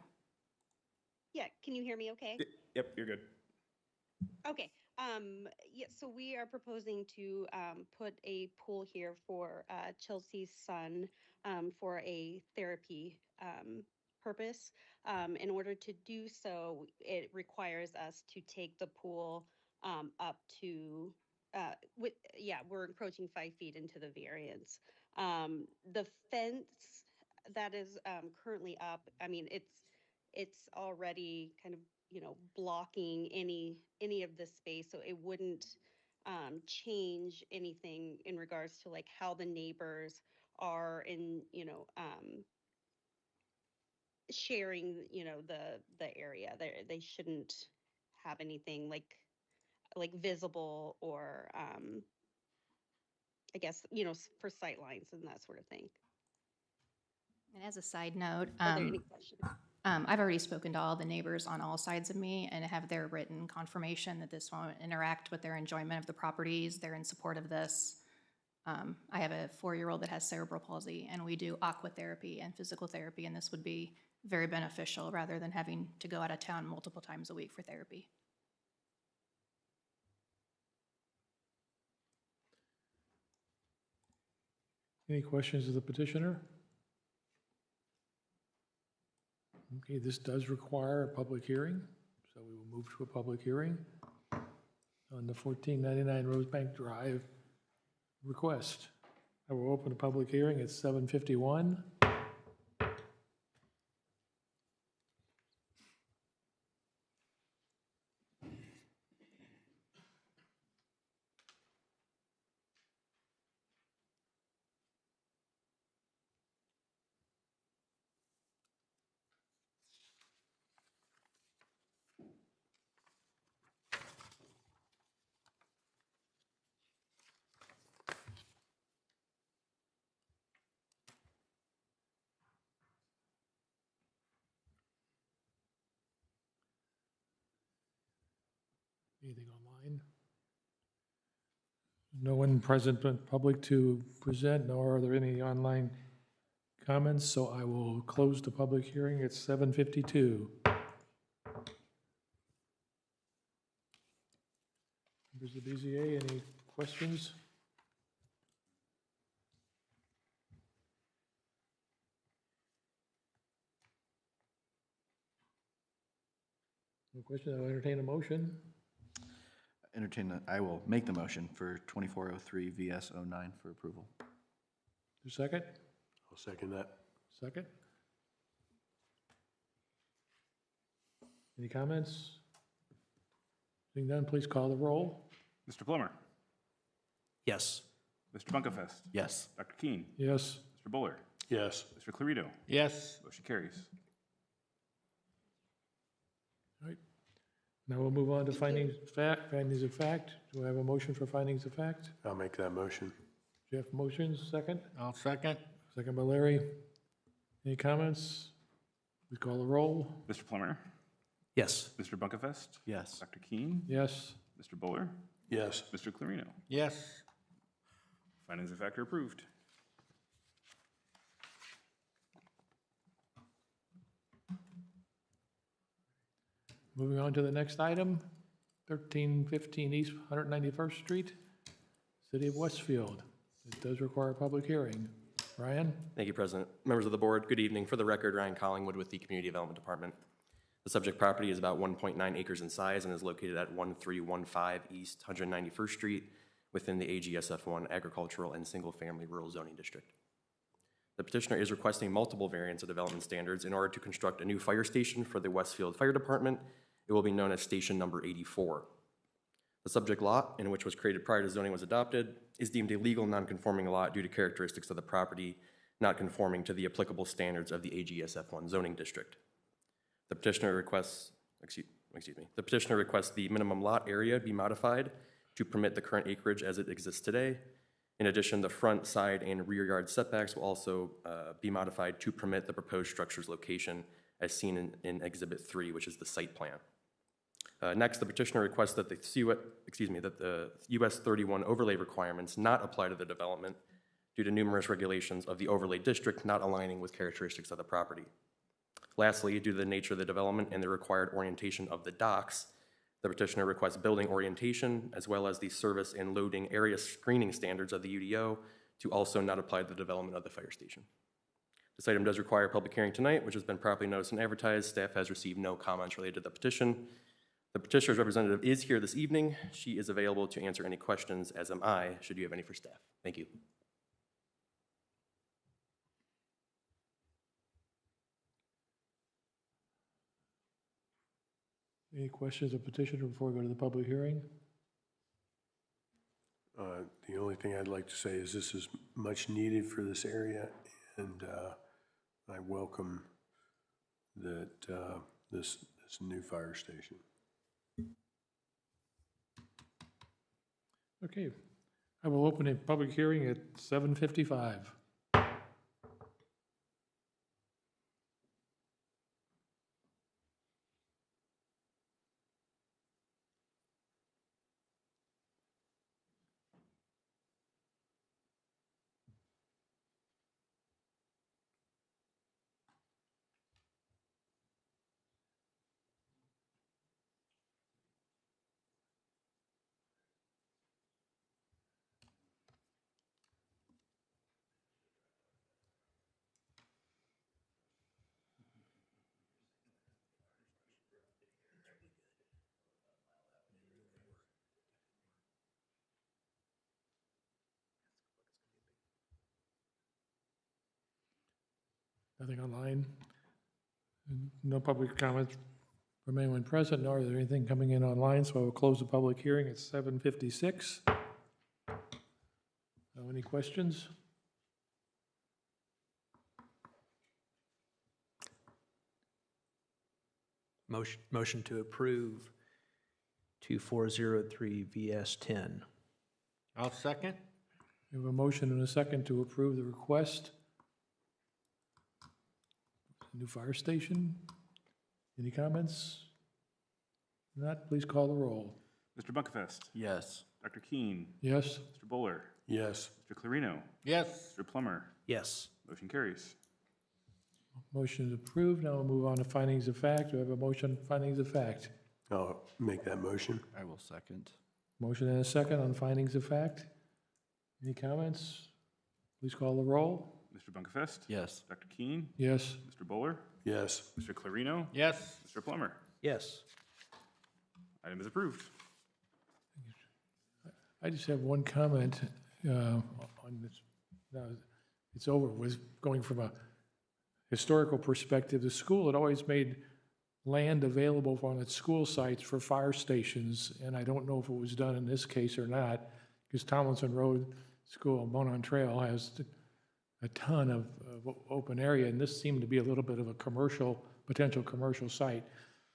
Yeah, can you hear me okay? Yep, you're good. Okay. Yeah, so we are proposing to put a pool here for Chelsea's son, for a therapy purpose. In order to do so, it requires us to take the pool up to, we're encroaching 5 feet into the variance. The fence that is currently up, I mean, it's already kind of, blocking any of the space, so it wouldn't change anything in regards to like how the neighbors are in, sharing, the area. They shouldn't have anything like visible or I guess, for sight lines and that sort of thing. And as a side note, Are there any questions? I've already spoken to all the neighbors on all sides of me and have their written confirmation that this won't interact with their enjoyment of the properties. They're in support of this. I have a 4-year-old that has cerebral palsy, and we do aqua therapy and physical therapy, and this would be very beneficial rather than having to go out of town multiple times a week for therapy. Any questions of the petitioner? Okay, this does require a public hearing, so we will move to a public hearing on the 1499 Rosebank Drive request. I will open a public hearing at 7:51. Anything online? No one present but public to present, nor are there any online comments, so I will close the public hearing at 7:52. Members of the BZA, any questions? No question, I'll entertain a motion. I will make the motion for 2403 VS09 for approval. Your second? I'll second that. Second? Any comments? Seeing none, please call the roll. Mr. Plummer, Yes. Mr. Bunkefest, Yes. Dr. Keen, Yes. Mr. Buller, Yes. Mr. Clarito. Yes. Motion carries. All right. Now we'll move on to findings of fact. Findings of fact. Do I have a motion for findings of fact? I'll make that motion. Jeff motions, second. I'll second. Second by Larry. Any comments? Please call the roll. Mr. Plummer, Yes. Mr. Bunkefest, Yes. Dr. Keen, Yes. Mr. Buller, Yes. Mr. Clarito. Yes. Findings of fact are approved. Moving on to the next item, 1315 East 191st Street, City of Westfield. It does require a public hearing. Ryan? Thank you, President. Members of the board, good evening. For the record, Ryan Collingwood with the Community Development Department. The subject property is about 1.9 acres in size and is located at 1315 East 191st Street within the AGSF1 Agricultural and Single Family Rural Zoning District. The petitioner is requesting multiple variants of development standards in order to construct a new fire station for the Westfield Fire Department. It will be known as Station Number 84. The subject lot, in which was created prior to zoning was adopted, is deemed a legal non-conforming lot due to characteristics of the property not conforming to the applicable standards of the AGSF1 zoning district. The petitioner requests, the petitioner requests the minimum lot area be modified to permit the current acreage as it exists today. In addition, the front, side, and rear yard setbacks will also be modified to permit the proposed structure's location as seen in Exhibit 3, which is the site plan. Next, the petitioner requests that the US 31 overlay requirements not apply to the development due to numerous regulations of the overlay district not aligning with characteristics of the property. Lastly, due to the nature of the development and the required orientation of the docks, the petitioner requests building orientation as well as the service and loading area screening standards of the UDO to also not apply to the development of the fire station. This item does require a public hearing tonight, which has been properly noticed and advertised. Staff has received no comments related to the petition. The petitioner's representative is here this evening. She is available to answer any questions, as am I, should you have any for staff. Thank you. Any questions of petitioner before we go to the public hearing? The only thing I'd like to say is this is much needed for this area, and I welcome that this new fire station. Okay, I will open a public hearing at 7:55. Nothing online? No public comments from anyone present, nor is there anything coming in online, so I will close the public hearing at 7:56. Any questions? Motion to approve 2403 VS10. I'll second. We have a motion and a second to approve the request. New fire station. Any comments? If not, please call the roll. Mr. Bunkefest. Yes. Dr. Keen. Yes? Mr. Bowler. Yes. Mr. Clarino. Yes. Mr. Plummer. Yes. Motion carries. Motion is approved. Now we'll move on to findings of fact. Do I have a motion, findings of fact? I'll make that motion. I will second. Motion and a second on findings of fact. Any comments? Please call the roll. Mr. Bunkefest. Yes. Dr. Keen. Yes? Mr. Bowler. Yes. Mr. Clarino. Yes. Mr. Plummer. Yes. Item is approved. I just have one comment on this. Now, it's over with going from a historical perspective. The school had always made land available on its school sites for fire stations, and I don't know if it was done in this case or not, because Tomlinson Road School, Monon Trail, has a ton of open area, and this seemed to be a little bit of a potential commercial site.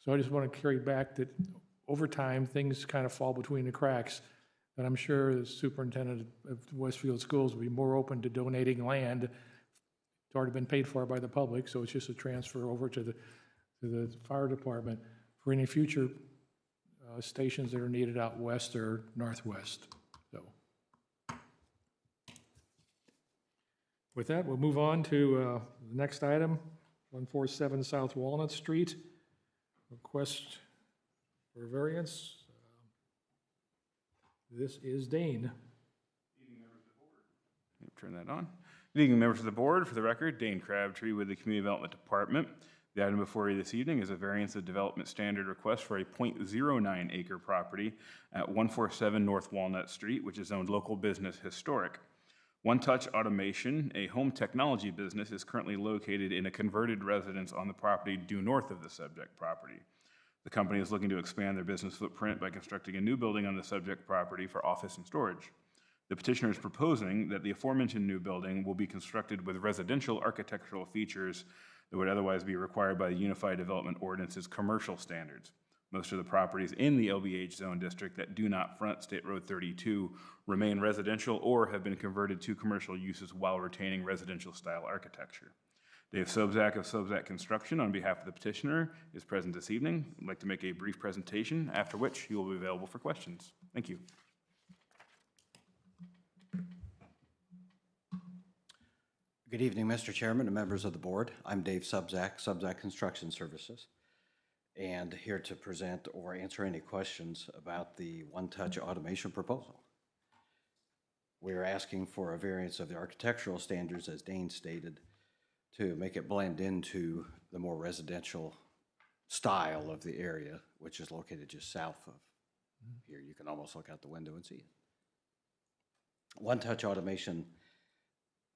So I just want to carry back that over time, things kind of fall between the cracks. But I'm sure the superintendent of Westfield Schools will be more open to donating land. It's already been paid for by the public, so it's just a transfer over to the fire department for any future stations that are needed out west or northwest. So with that, we'll move on to the next item, 147 South Walnut Street. Request for variance. This is Dane. Turn that on. Good evening, members of the board. For the record, Dane Crabtree with the Community Development Department. The item before you this evening is a variance of development standard request for a .09 acre property at 147 North Walnut Street, which is zoned local business historic. One Touch Automation, a home technology business, is currently located in a converted residence on the property due north of the subject property. The company is looking to expand their business footprint by constructing a new building on the subject property for office and storage. The petitioner is proposing that the aforementioned new building will be constructed with residential architectural features that would otherwise be required by the Unified Development Ordinance's commercial standards. Most of the properties in the LBH zone district that do not front State Road 32 remain residential or have been converted to commercial uses while retaining residential style architecture. Dave Sobzak of Sobzak Construction, on behalf of the petitioner, is present this evening. I'd like to make a brief presentation, after which he will be available for questions. Thank you. Good evening, Mr. Chairman and members of the board. I'm Dave Sobzak, Sobzak Construction Services, and here to present or answer any questions about the One Touch automation proposal. We are asking for a variance of the architectural standards, as Dane stated, to make it blend into the more residential style of the area, which is located just south of here. You can almost look out the window and see it. One Touch Automation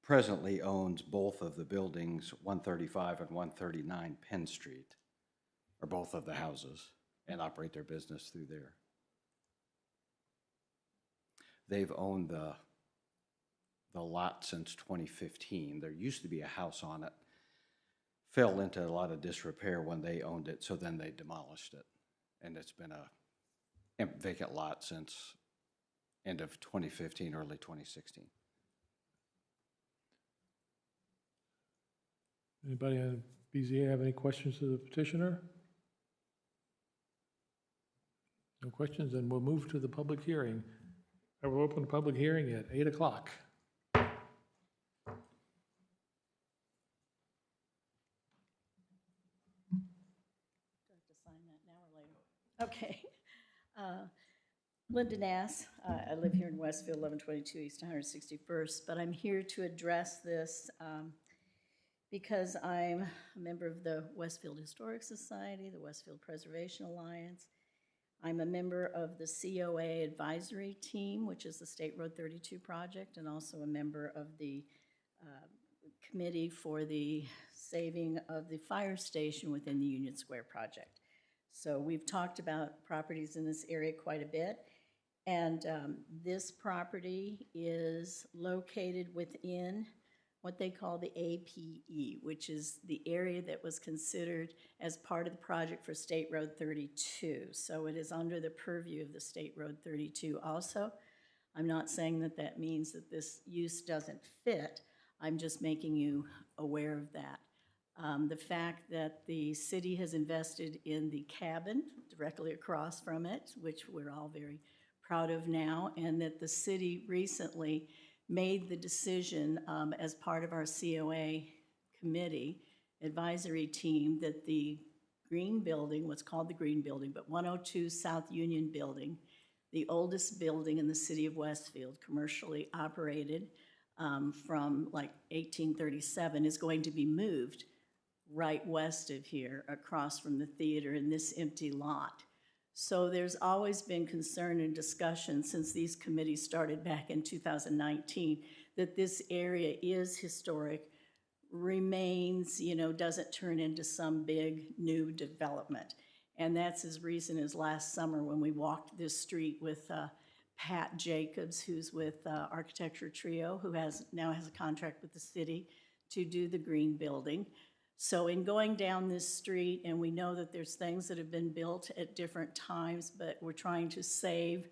presently owns both of the buildings, 135 and 139 Penn Street, or both of the houses, and operate their business through there. They've owned the lot since 2015. There used to be a house on it, fell into a lot of disrepair when they owned it, so then they demolished it. And it's been a vacant lot since end of 2015, early 2016. Anybody at BZA have any questions to the petitioner? No questions, then we'll move to the public hearing. I will open the public hearing at 8 o'clock. Okay. Linda Nass. I live here in Westfield, 1122 East 161st, but I'm here to address this because I'm a member of the Westfield Historic Society, the Westfield Preservation Alliance. I'm a member of the COA Advisory Team, which is the State Road 32 project, and also a member of the committee for the saving of the fire station within the Union Square project. So we've talked about properties in this area quite a bit, and this property is located within what they call the APE, which is the area that was considered as part of the project for State Road 32. So it is under the purview of the State Road 32 also. I'm not saying that that means that this use doesn't fit. I'm just making you aware of that. The fact that the city has invested in the cabin directly across from it, which we're all very proud of now, and that the city recently made the decision as part of our COA committee advisory team that the green building, what's called the green building, but 102 South Union building, the oldest building in the city of Westfield, commercially operated from like 1837, is going to be moved right west of here, across from the theater in this empty lot. So there's always been concern and discussion since these committees started back in 2019 that this area is historic, remains, you know, doesn't turn into some big new development. And that's as recent as last summer when we walked this street with Pat Jacobs, who's with Architecture Trio, who now has a contract with the city to do the green building. So in going down this street, and we know that there's things that have been built at different times, but we're trying to save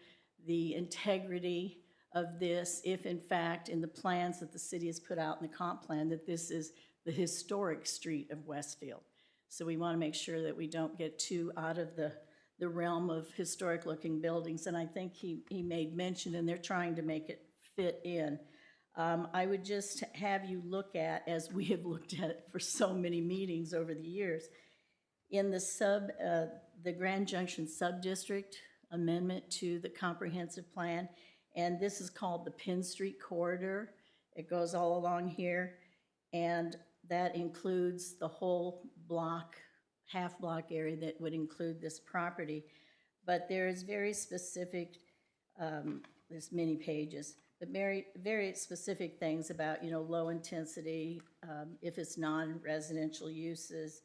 the integrity of this, if in fact in the plans that the city has put out in the comp plan, that this is the historic street of Westfield. So we want to make sure that we don't get too out of the realm of historic looking buildings. And I think he made mention, and they're trying to make it fit in. I would just have you look at, as we have looked at it for so many meetings over the years, in the Grand Junction Subdistrict amendment to the comprehensive plan, and this is called the Penn Street Corridor. It goes all along here, and that includes the whole block, half block area that would include this property. But there is very specific, there's many pages, but very specific things about, you know, low intensity, if it's non-residential uses.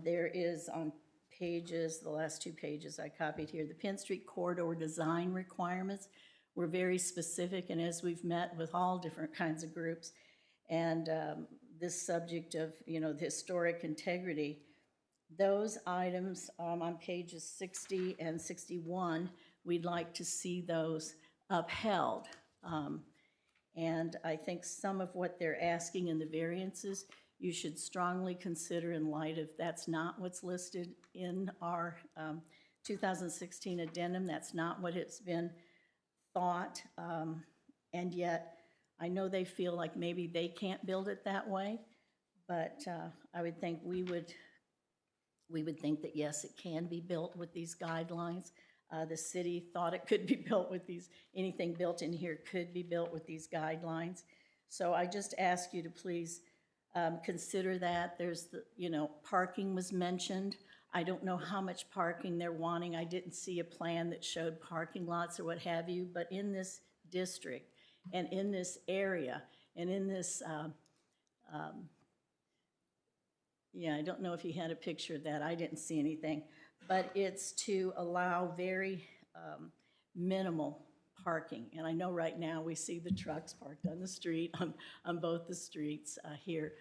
There is on pages, the last 2 pages I copied here, the Penn Street corridor design requirements were very specific, and as we've met with all different kinds of groups, and this subject of, you know, the historic integrity, those items on pages 60 and 61, we'd like to see those upheld. And I think some of what they're asking in the variances, you should strongly consider in light of that's not what's listed in our 2016 addendum. That's not what it's been thought. And yet, I know they feel like maybe they can't build it that way, but I would think we would think that yes, it can be built with these guidelines. The city thought it could be built with these, anything built in here could be built with these guidelines. So I just ask you to please consider that. There's the, you know, parking was mentioned. I don't know how much parking they're wanting. I didn't see a plan that showed parking lots or what have you, but in this district and in this area and in this, yeah, I don't know if he had a picture of that. I didn't see anything. But it's to allow very minimal parking. And I know right now we see the trucks parked on the street, on both the streets here.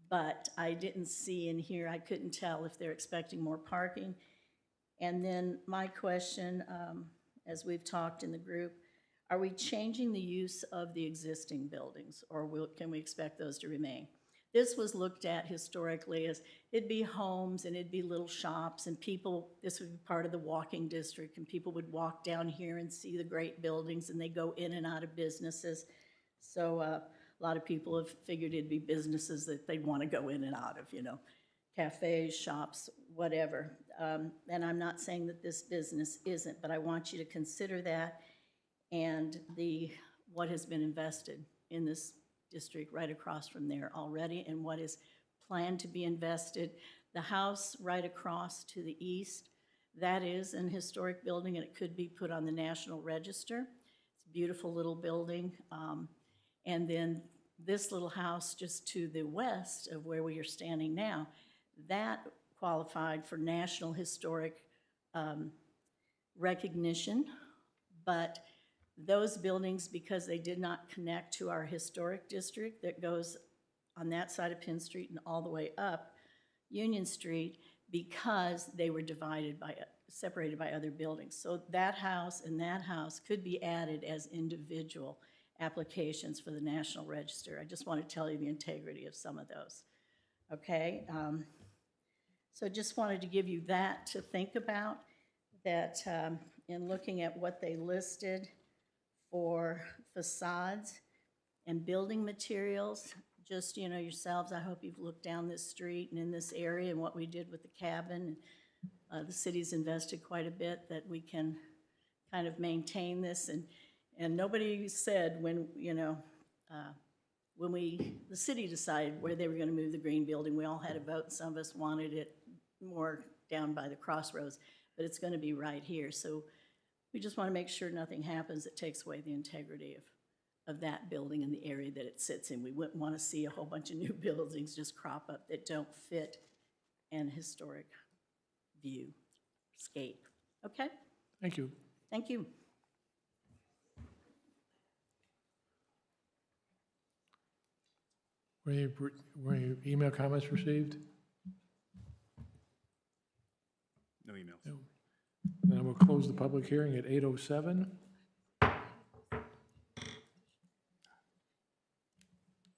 But I didn't see in here, I couldn't tell if they're expecting more parking. And then my question, as we've talked in the group, are we changing the use of the existing buildings, or can we expect those to remain? This was looked at historically as it'd be homes and it'd be little shops, and people, this would be part of the walking district, and people would walk down here and see the great buildings, and they go in and out of businesses. So a lot of people have figured it'd be businesses that they'd want to go in and out of, you know, cafes, shops, whatever. And I'm not saying that this business isn't, but I want you to consider that and what has been invested in this district right across from there already and what is planned to be invested. The house right across to the east, that is an historic building, and it could be put on the National Register. It's a beautiful little building. And then this little house just to the west of where we are standing now, that qualified for National Historic recognition, but those buildings, because they did not connect to our historic district that goes on that side of Penn Street and all the way up Union Street, because they were separated by other buildings. So that house and that house could be added as individual applications for the National Register. I just want to tell you the integrity of some of those. Okay? So just wanted to give you that to think about, that in looking at what they listed for facades and building materials, just, you know, yourselves, I hope you've looked down this street and in this area and what we did with the cabin. The city's invested quite a bit that we can kind of maintain this. And nobody said when, you know, when the city decided where they were going to move the green building, we all had a vote. Some of us wanted it more down by the crossroads, but it's going to be right here. So we just want to make sure nothing happens that takes away the integrity of that building and the area that it sits in. We wouldn't want to see a whole bunch of new buildings just crop up that don't fit an historic scape. Okay? Thank you. Thank you. Were your email comments received? No emails. No. Then we'll close the public hearing at 8:07.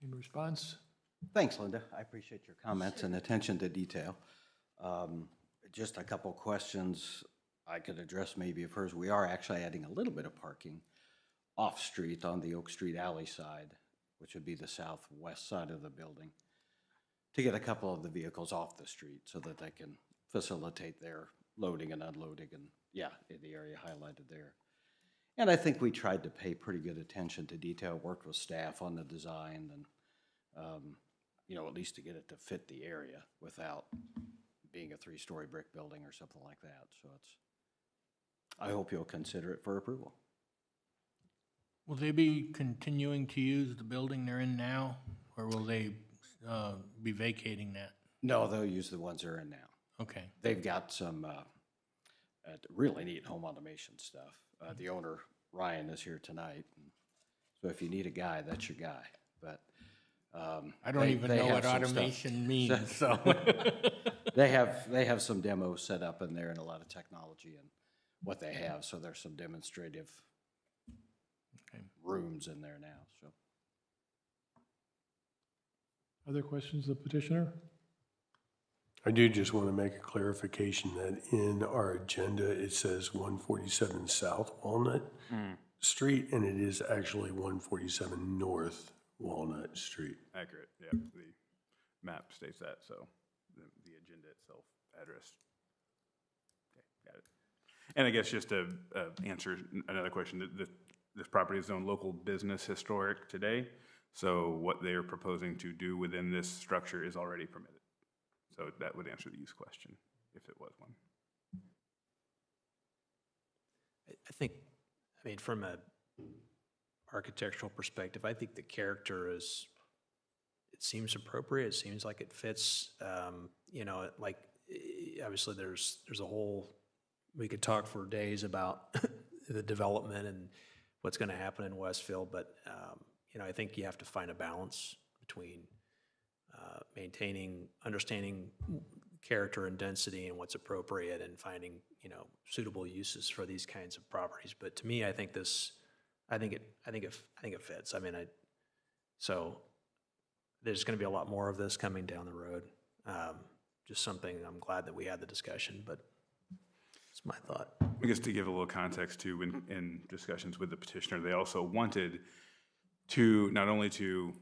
In response? Thanks, Linda. I appreciate your comments and attention to detail. Just a couple questions I could address maybe of hers. We are actually adding a little bit of parking off-street on the Oak Street Alley side, which would be the southwest side of the building, to get a couple of the vehicles off the street so that they can facilitate their loading and unloading, and yeah, in the area highlighted there. And I think we tried to pay pretty good attention to detail, worked with staff on the design, and you know, at least to get it to fit the area without being a 3-story brick building or something like that. So I hope you'll consider it for approval. Will they be continuing to use the building they're in now, or will they be vacating that? No, they'll use the ones they're in now. Okay. They've got some really neat home automation stuff. The owner, Ryan, is here tonight. So if you need a guy, that's your guy. But I don't even know what automation means, so. They have some demos set up in there and a lot of technology and what they have. So there's some demonstrative rooms in there now. So. Other questions of the petitioner? I do just want to make a clarification that in our agenda, it says 147 South Walnut Street, and it is actually 147 North Walnut Street. Accurate, yeah. The map states that, so the agenda itself address. Okay, got it. And I guess just to answer another question, this property is zoned local business historic today. So what they are proposing to do within this structure is already permitted. So that would answer the use question, if it was one. I think, I mean, from a architectural perspective, I think the character is, it seems appropriate. It seems like it fits, you know, like, obviously there's a whole, we could talk for days about the development and what's going to happen in Westfield, but, you know, I think you have to find a balance between maintaining, understanding character and density and what's appropriate and finding, you know, suitable uses for these kinds of properties. But to me, I think this, I think it fits. I mean, so there's going to be a lot more of this coming down the road. Just something I'm glad that we had the discussion, but it's my thought. I guess to give a little context too, in discussions with the petitioner, they also wanted to not only to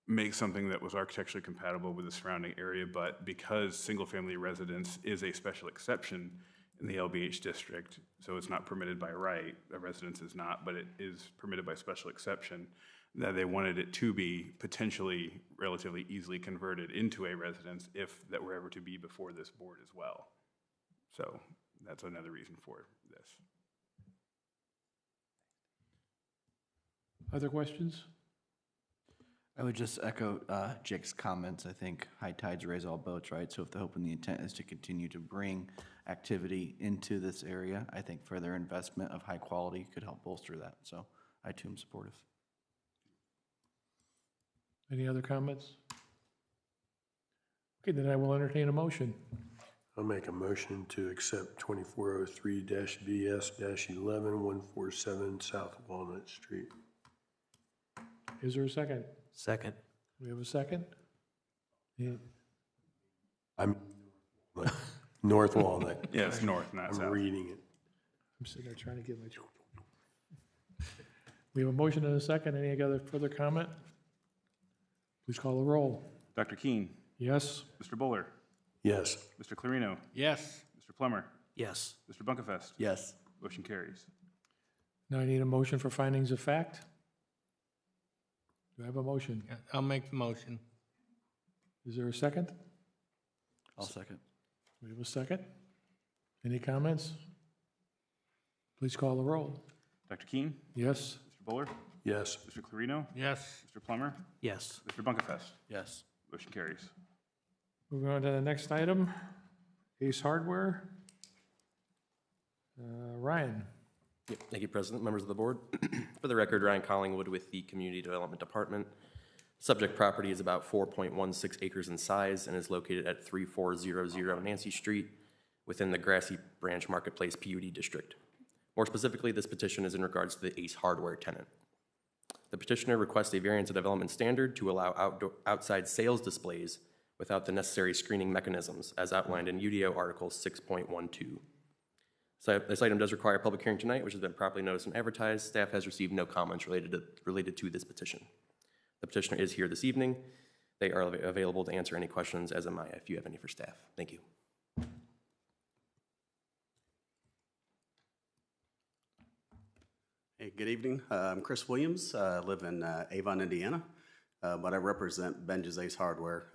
make something that was architecturally compatible with the surrounding area, but because single-family residence is a special exception in the LBH district, so it's not permitted by right, a residence is not, but it is permitted by special exception, that they wanted it to be potentially relatively easily converted into a residence if that were ever to be before this board as well. So that's another reason for this. Other questions? I would just echo Jake's comments. I think high tides raise all boats, right? So if the hope and the intent is to continue to bring activity into this area, I think further investment of high quality could help bolster that. So I too am supportive. Any other comments? Okay, then I will entertain a motion. I'll make a motion to accept 2403-VS-11 147 South Walnut Street. Is there a second? Second. We have a second? Yeah. I'm North Walnut. Yeah, it's north, not south. I'm reading it. I'm sitting there trying to get my. We have a motion and a second. Any other further comment? Please call the roll. Dr. Keene? Yes? Mr. Buller? Yes. Mr. Clarino? Yes. Mr. Plummer? Yes. Mr. Bunkefest? Yes. Motion carries. Now I need a motion for findings of fact. Do I have a motion? I'll make the motion. Is there a second? I'll second. We have a second. Any comments? Please call the roll. Dr. Keene? Yes? Mr. Buller? Yes. Mr. Clarino? Yes. Mr. Plummer? Yes. Mr. Bunkefest? Yes. Motion carries. Moving on to the next item, Ace Hardware. Ryan. Yep. Thank you, President, members of the board. For the record, Ryan Collingwood with the Community Development Department. Subject property is about 4.16 acres in size and is located at 3400 Nancy Street within the Grassy Branch Marketplace PUD district. More specifically, this petition is in regards to the Ace Hardware tenant. The petitioner requests a variance of development standard to allow outside sales displays without the necessary screening mechanisms as outlined in UDO Article 6.12. So this item does require a public hearing tonight, which has been properly noticed and advertised. Staff has received no comments related to this petition. The petitioner is here this evening. They are available to answer any questions, as am I, if you have any for staff. Thank you. Hey, good evening. I'm Chris Williams. I live in Avon, Indiana, but I represent Benja's Ace Hardware,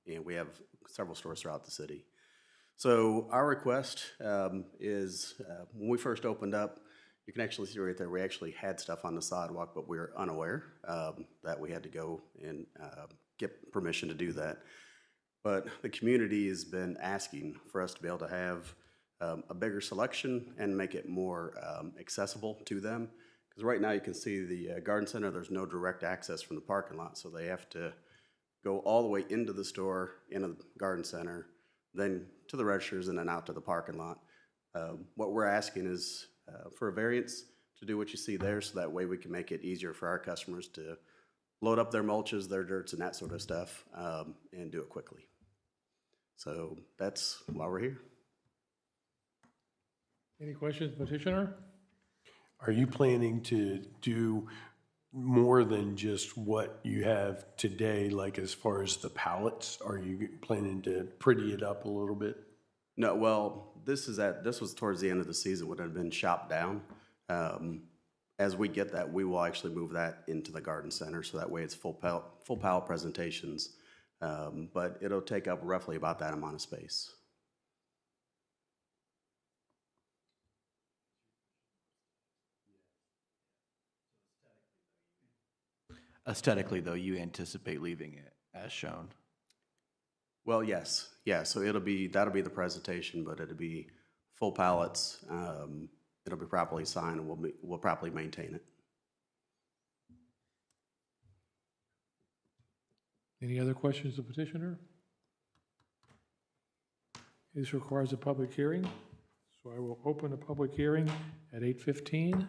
and we have several stores throughout the city. So our request is when we first opened up, you can actually see right there, we actually had stuff on the sidewalk, but we were unaware that we had to go and get permission to do that. But the community has been asking for us to be able to have a bigger selection and make it more accessible to them. Because right now you can see the garden center, there's no direct access from the parking lot, so they have to go all the way into the store, into the garden center, then to the registers, and then out to the parking lot. What we're asking is for a variance to do what you see there, so that way we can make it easier for our customers to load up their mulches, their dirts, and that sort of stuff, and do it quickly. So that's why we're here. Any questions, petitioner? Are you planning to do more than just what you have today, like as far as the pallets? Are you planning to pretty it up a little bit? No, well, this was towards the end of the season when it had been chopped down. As we get that, we will actually move that into the garden center, so that way it's full pallet presentations. But it'll take up roughly about that amount of space. Aesthetically, though, you anticipate leaving it as shown? Well, yes, yeah, so that'll be the presentation, but it'll be full pallets. It'll be properly signed, and we'll properly maintain it. Any other questions of petitioner? This requires a public hearing, so I will open a public hearing at 8:15.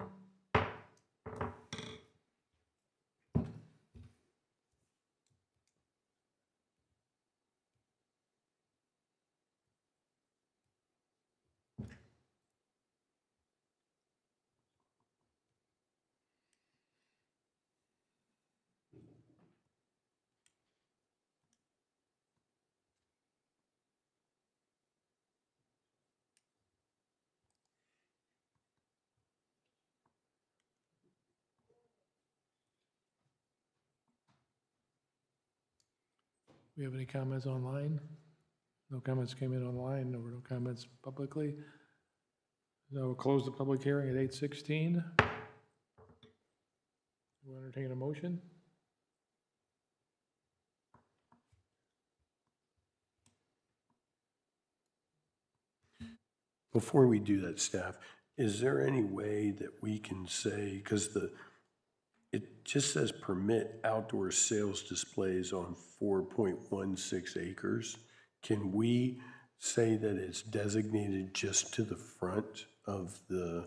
We have any comments online? No comments came in online, there were no comments publicly. So we'll close the public hearing at 8:16. We'll entertain a motion. Before we do that, staff, is there any way that we can say, because it just says permit outdoor sales displays on 4.16 acres. Can we say that it's designated just to the front of the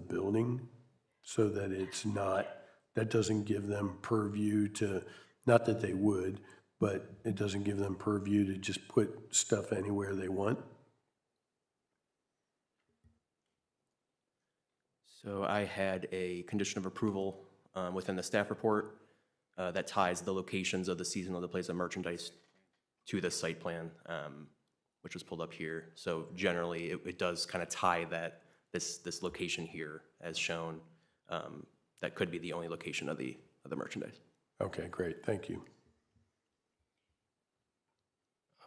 building so that it's not, that doesn't give them purview to, not that they would, but it doesn't give them purview to just put stuff anywhere they want? So I had a condition of approval within the staff report that ties the locations of the seasonal displays of merchandise to the site plan, which was pulled up here. So generally, it does kind of tie that this location here as shown. That could be the only location of the merchandise. Okay, great, thank you.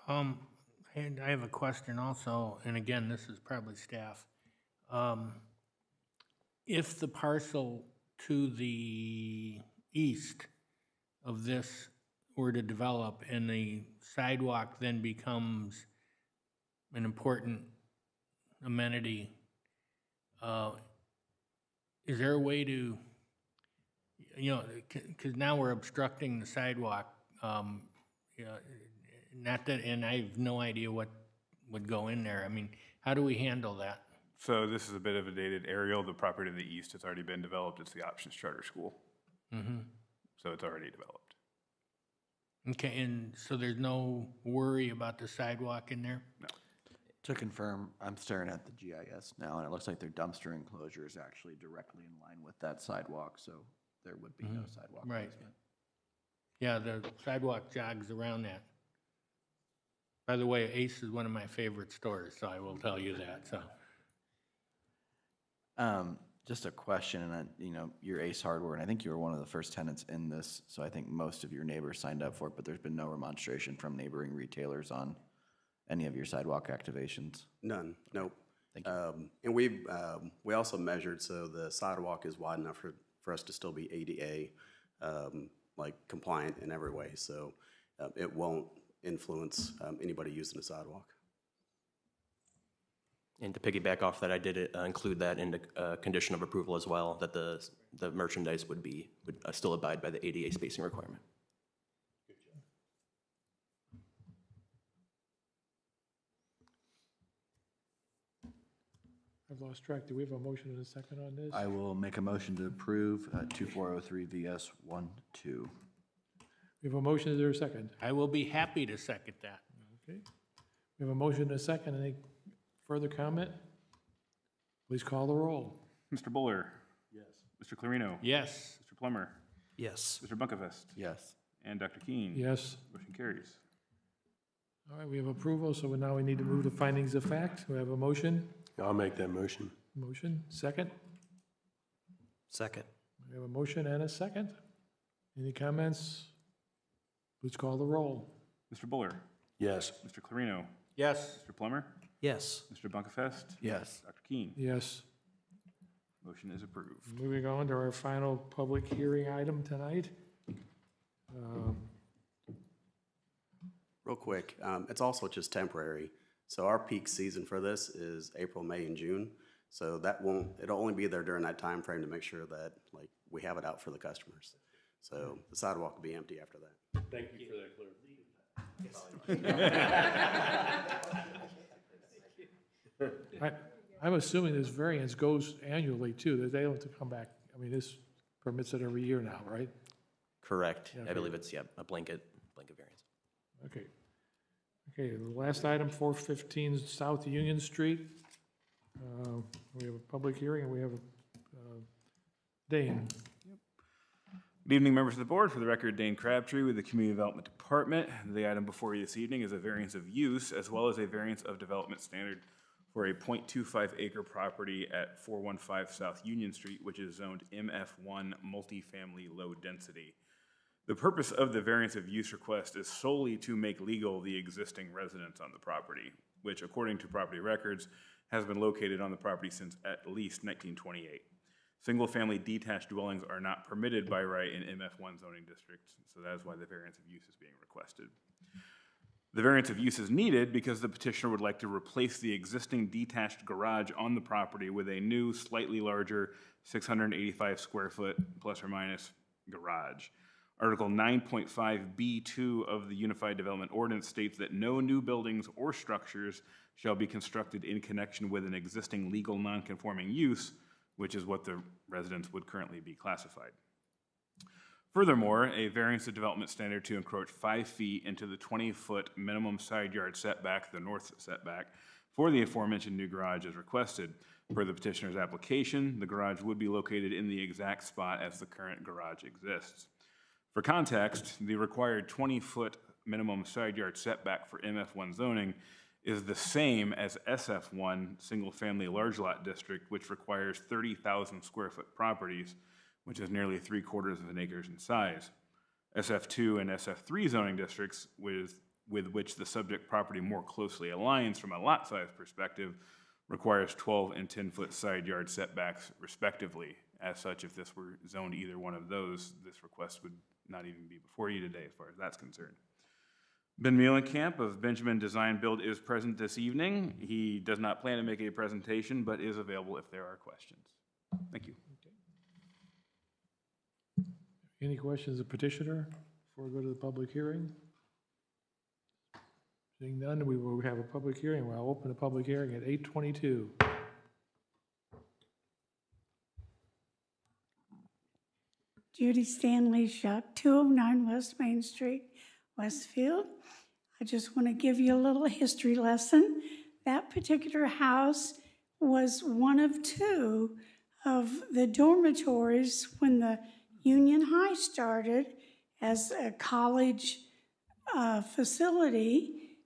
And I have a question also, and again, this is probably staff. If the parcel to the east of this were to develop and the sidewalk then becomes an important amenity, is there a way to, because now we're obstructing the sidewalk, not that, and I have no idea what would go in there. I mean, how do we handle that? So this is a bit of a dated aerial. The property to the east has already been developed. It's the Options Charter School. Mm-hmm. So it's already developed. Okay, and so there's no worry about the sidewalk in there? No. To confirm, I'm staring at the GIS now, and it looks like their dumpster enclosure is actually directly in line with that sidewalk, so there would be no sidewalk Right. placement. Yeah, the sidewalk jogs around that. By the way, Ace is one of my favorite stores, so I will tell you that, so. Just a question, and you're Ace Hardware, and I think you were one of the first tenants in this, so I think most of your neighbors signed up for it, but there's been no remonstration from neighboring retailers on any of your sidewalk activations? None, nope. Thank you. And we also measured, so the sidewalk is wide enough for us to still be ADA, like compliant in every way, so it won't influence anybody using the sidewalk. And to piggyback off that, I did include that in the condition of approval as well, that the merchandise would still abide by the ADA spacing requirement. I've lost track. Do we have a motion and a second on this? I will make a motion to approve 2403 VS 12. We have a motion. Is there a second? I will be happy to second that. Okay. We have a motion and a second. Any further comment? Please call the roll. Mr. Buller? Yes. Mr. Clarino? Yes. Mr. Plummer? Yes. Mr. Bunkevest? Yes. And Dr. Keen? Yes. Motion carries. All right, we have approval, so now we need to move to findings of fact. We have a motion. I'll make that motion. Motion, second? Second. We have a motion and a second. Any comments? Please call the roll. Mr. Buller? Yes. Mr. Clarino? Yes. Mr. Plummer? Yes. Mr. Bunkefest? Yes. Dr. Keen? Yes. Motion is approved. Moving on to our final public hearing item tonight. Real quick, it's also just temporary. So our peak season for this is April, May, and June. So that won't, it'll only be there during that time frame to make sure that, like, we have it out for the customers. So the sidewalk will be empty after that. Thank you for that clarification. I'm assuming this variance goes annually too, that they don't have to come back. I mean, this permits it every year now, right? Correct. Yeah, I believe it's, yeah, a blanket variance. Okay. Okay, the last item, 415 South Union Street. We have a public hearing and we have Dane. Good evening, members of the board. For the record, Dane Crabtree with the Community Development Department. The item before you this evening is a variance of use as well as a variance of development standard for a .25 acre property at 415 South Union Street, which is zoned MF1 multifamily low density. The purpose of the variance of use request is solely to make legal the existing residence on the property, which according to property records has been located on the property since at least 1928. Single-family detached dwellings are not permitted by right in MF1 zoning districts, so that is why the variance of use is being requested. The variance of use is needed because the petitioner would like to replace the existing detached garage on the property with a new, slightly larger 685 square foot plus or minus garage. Article 9.5B2 of the Unified Development Ordinance states that no new buildings or structures shall be constructed in connection with an existing legal nonconforming use, which is what the residence would currently be classified. Furthermore, a variance of development standard to encroach 5 feet into the 20-foot minimum side yard setback, the north setback, for the aforementioned new garage is requested. Per the petitioner's application, the garage would be located in the exact spot as the current garage exists. For context, the required 20-foot minimum side yard setback for MF1 zoning is the same as SF1 single-family large lot district, which requires 30,000 square foot properties, which is nearly 3/4 of an acre in size. SF2 and SF3 zoning districts, with which the subject property more closely aligns from a lot size perspective, requires 12 and 10-foot side yard setbacks respectively. As such, if this were zoned either one of those, this request would not even be before you today as far as that's concerned. Ben Muhlenkamp of Benjamin Design Build is present this evening. He does not plan to make a presentation, but is available if there are questions. Thank you. Any questions of petitioner before we go to the public hearing? Seeing none, we will have a public hearing. We'll open the public hearing at 8:22. Judy Stanley Shuck, 209 West Main Street, Westfield. I just want to give you a little history lesson. That particular house was one of two of the dormitories when the Union High started as a college facility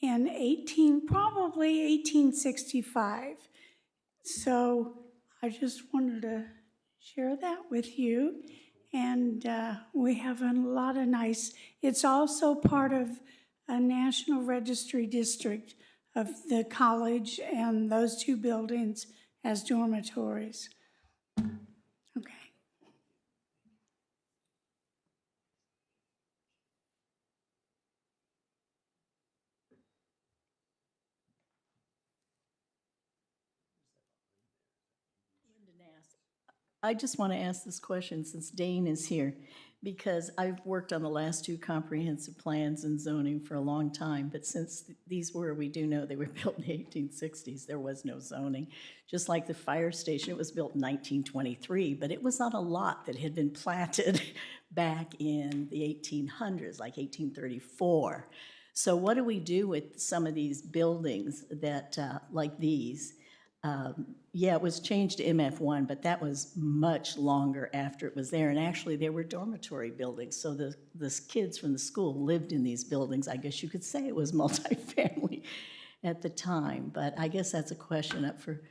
in probably 1865. So I just wanted to share that with you. And we have a lot of nice, it's also part of a National Registry District of the college and those two buildings as dormitories. Okay. I just want to ask this question since Dane is here, because I've worked on the last two comprehensive plans and zoning for a long time, but since these were, we do know they were built in the 1860s, there was no zoning. Just like the fire station, it was built in 1923, but it was on a lot that had been platted back in the 1800s, like 1834. So what do we do with some of these buildings that, like these? Yeah, it was changed to MF1, but that was much longer after it was there. And actually, they were dormitory buildings. So the kids from the school lived in these buildings. I guess you could say it was multifamily at the time. But I guess that's a question up for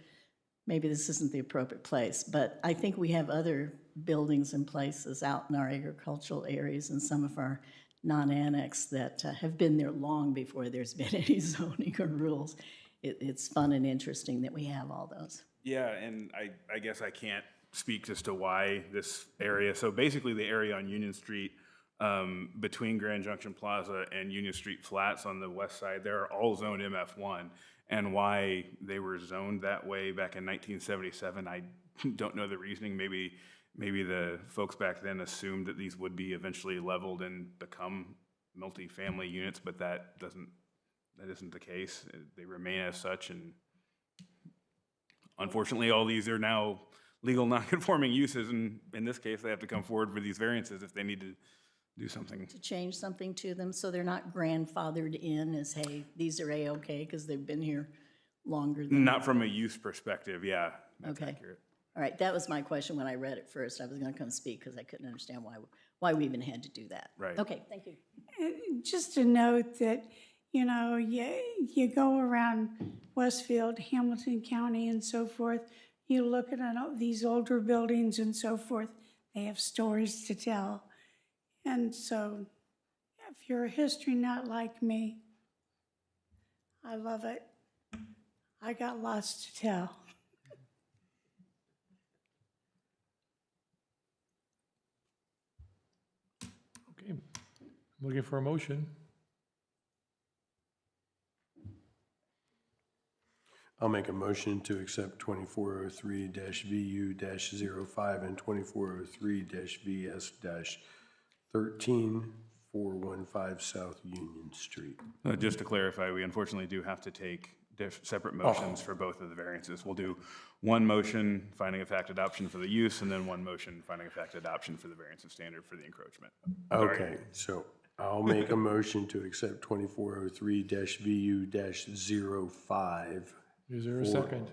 maybe this isn't the appropriate place, but I think we have other buildings and places out in our agricultural areas and some of our non-annex that have been there long before there's been any zoning or rules. It's fun and interesting that we have all those. Yeah, and I guess I can't speak as to why this area. So basically the area on Union Street between Grand Junction Plaza and Union Street Flats on the west side, they're all zoned MF1. And why they were zoned that way back in 1977, I don't know the reasoning. Maybe the folks back then assumed that these would be eventually leveled and become multifamily units, but that isn't the case. They remain as such, and unfortunately, all these are now legal non-conforming uses, and in this case, they have to come forward with these variances if they need to do something. To change something to them so they're not grandfathered in as, hey, these are A-okay because they've been here longer than. Not from a use perspective, yeah, that's Okay. accurate. All right, that was my question when I read it first. I was going to come speak because I couldn't understand why we even had to do that. Right. Okay, thank you. Just a note that, you know, you go around Westfield, Hamilton County and so forth, you look at these older buildings and so forth, they have stories to tell. And so if you're a history nut like me, I love it. I got lots to tell. Okay, I'm looking for a motion. I'll make a motion to accept 2403-VU-05 and 2403-VS-13-415 South Union Street. Just to clarify, we unfortunately do have to take separate motions for both of the variances. We'll do one motion finding of fact adoption for the use, and then one motion finding of fact adoption for the variance of standard for the encroachment. Okay, so I'll make a motion to accept 2403-VU-05. Is there a second?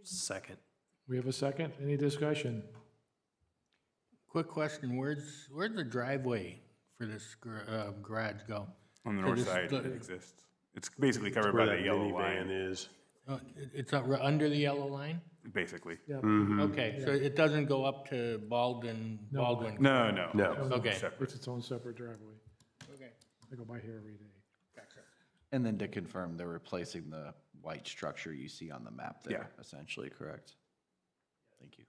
Second. We have a second. Any discussion? Quick question, where's the driveway for this garage go? On the So north this- side, it exists. It's basically covered by Where the that yellow minivan line, is. It's under the yellow line? basically. Yeah. Okay, so it doesn't go up to Baldwin? No, no. No. Okay. It's its own separate driveway. Okay. I go by here every day. And then to confirm, they're replacing the white structure you see on the map there, essentially, correct? Thank you.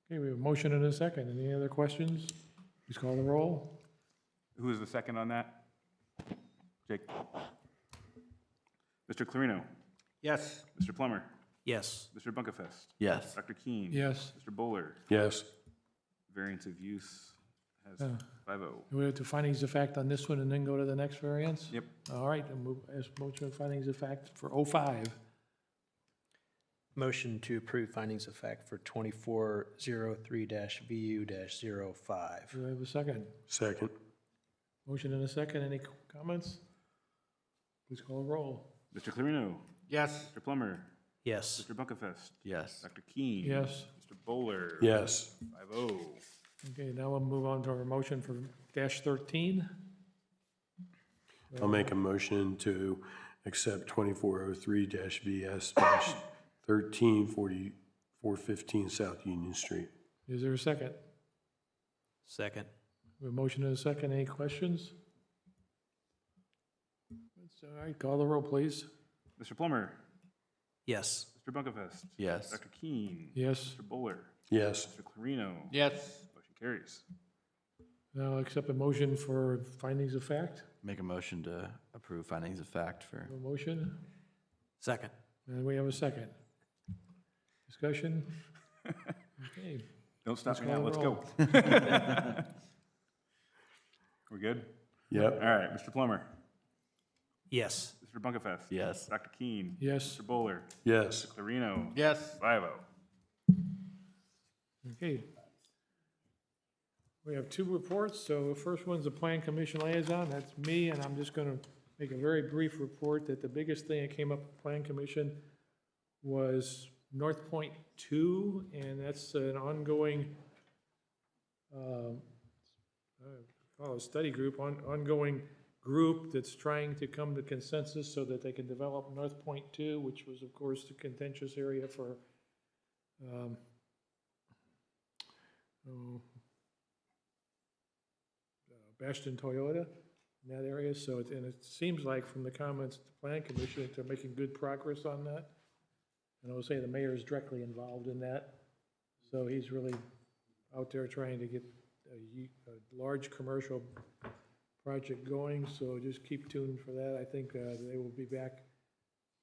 Okay, we have a motion and a second. Any other questions? Please call the roll. Who is the second on that? Jake? Mr. Clarino? Yes. Mr. Plummer? Yes. Mr. Bunkefest? Yes. Dr. Keen? Yes. Mr. Bowler? Yes. Variance of use has 5-0. We have to findings of fact on this one and then go to the next variance? Yep. All right, then move, ask motion of findings of fact for 05. Motion to approve findings of fact for 2403-VU-05. Do I have a second? Second. Motion and a second. Any comments? Please call the roll. Mr. Clarino? Yes. Mr. Plummer? Yes. Mr. Bunkefest? Yes. Dr. Keen? Yes. Mr. Bowler? Yes. 5-0. Okay, now we'll move on to our motion for -13. I'll make a motion to accept 2403-VS-13-415 South Union Street. Is there a second? Second. We have a motion and a second. Any questions? That's all right, call the roll, please. Mr. Plummer? Yes. Mr. Bunkefest? Yes. Dr. Keen? Yes. Mr. Bowler? Yes. Mr. Clarino? Yes. Motion carries. Now accept a motion for findings of fact. Make a motion to approve findings of fact for, A motion, Second. and we have a second. Discussion? Okay. Don't stop me Let's now, let's call go. the We're good? Yep. All right, Mr. Plummer? Yes. Mr. Bunkefest? yes. Dr. Keen? Yes. Mr. Bowler? Yes. Mr. Clarino? Yes. 5-0. Okay. We have two reports, so the first one's the Plan Commission Liaison, that's me, and I'm just gonna make a very brief report that the biggest thing that came up at Plan Commission was North Point 2, and that's an ongoing, call it study group, ongoing group that's trying to come to consensus so that they can develop North Point 2, which was, of course, the contentious area for Bastion Toyota in that area. So, and it seems like from the comments at the Plan Commission that they're making good progress on that. And I would say the mayor is directly involved in that. So he's really out there trying to get a large commercial project going. So just keep tuned for that. I think they will be back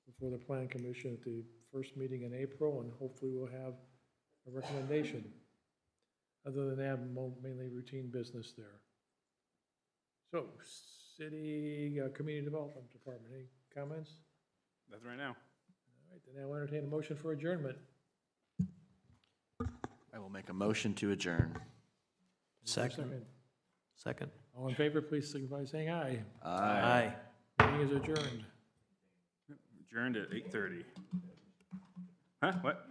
before the Plan Commission at the first meeting in April, and hopefully we'll have a recommendation. Other than that, mainly routine business there. So, City Community Development Department, any comments? That's right now. All right, then I'll entertain a motion for adjournment. I will make a motion to adjourn. Second. Second. All in favor, please signify by saying aye. Aye. Meeting is adjourned. Adjourned at 8:30. Huh, what?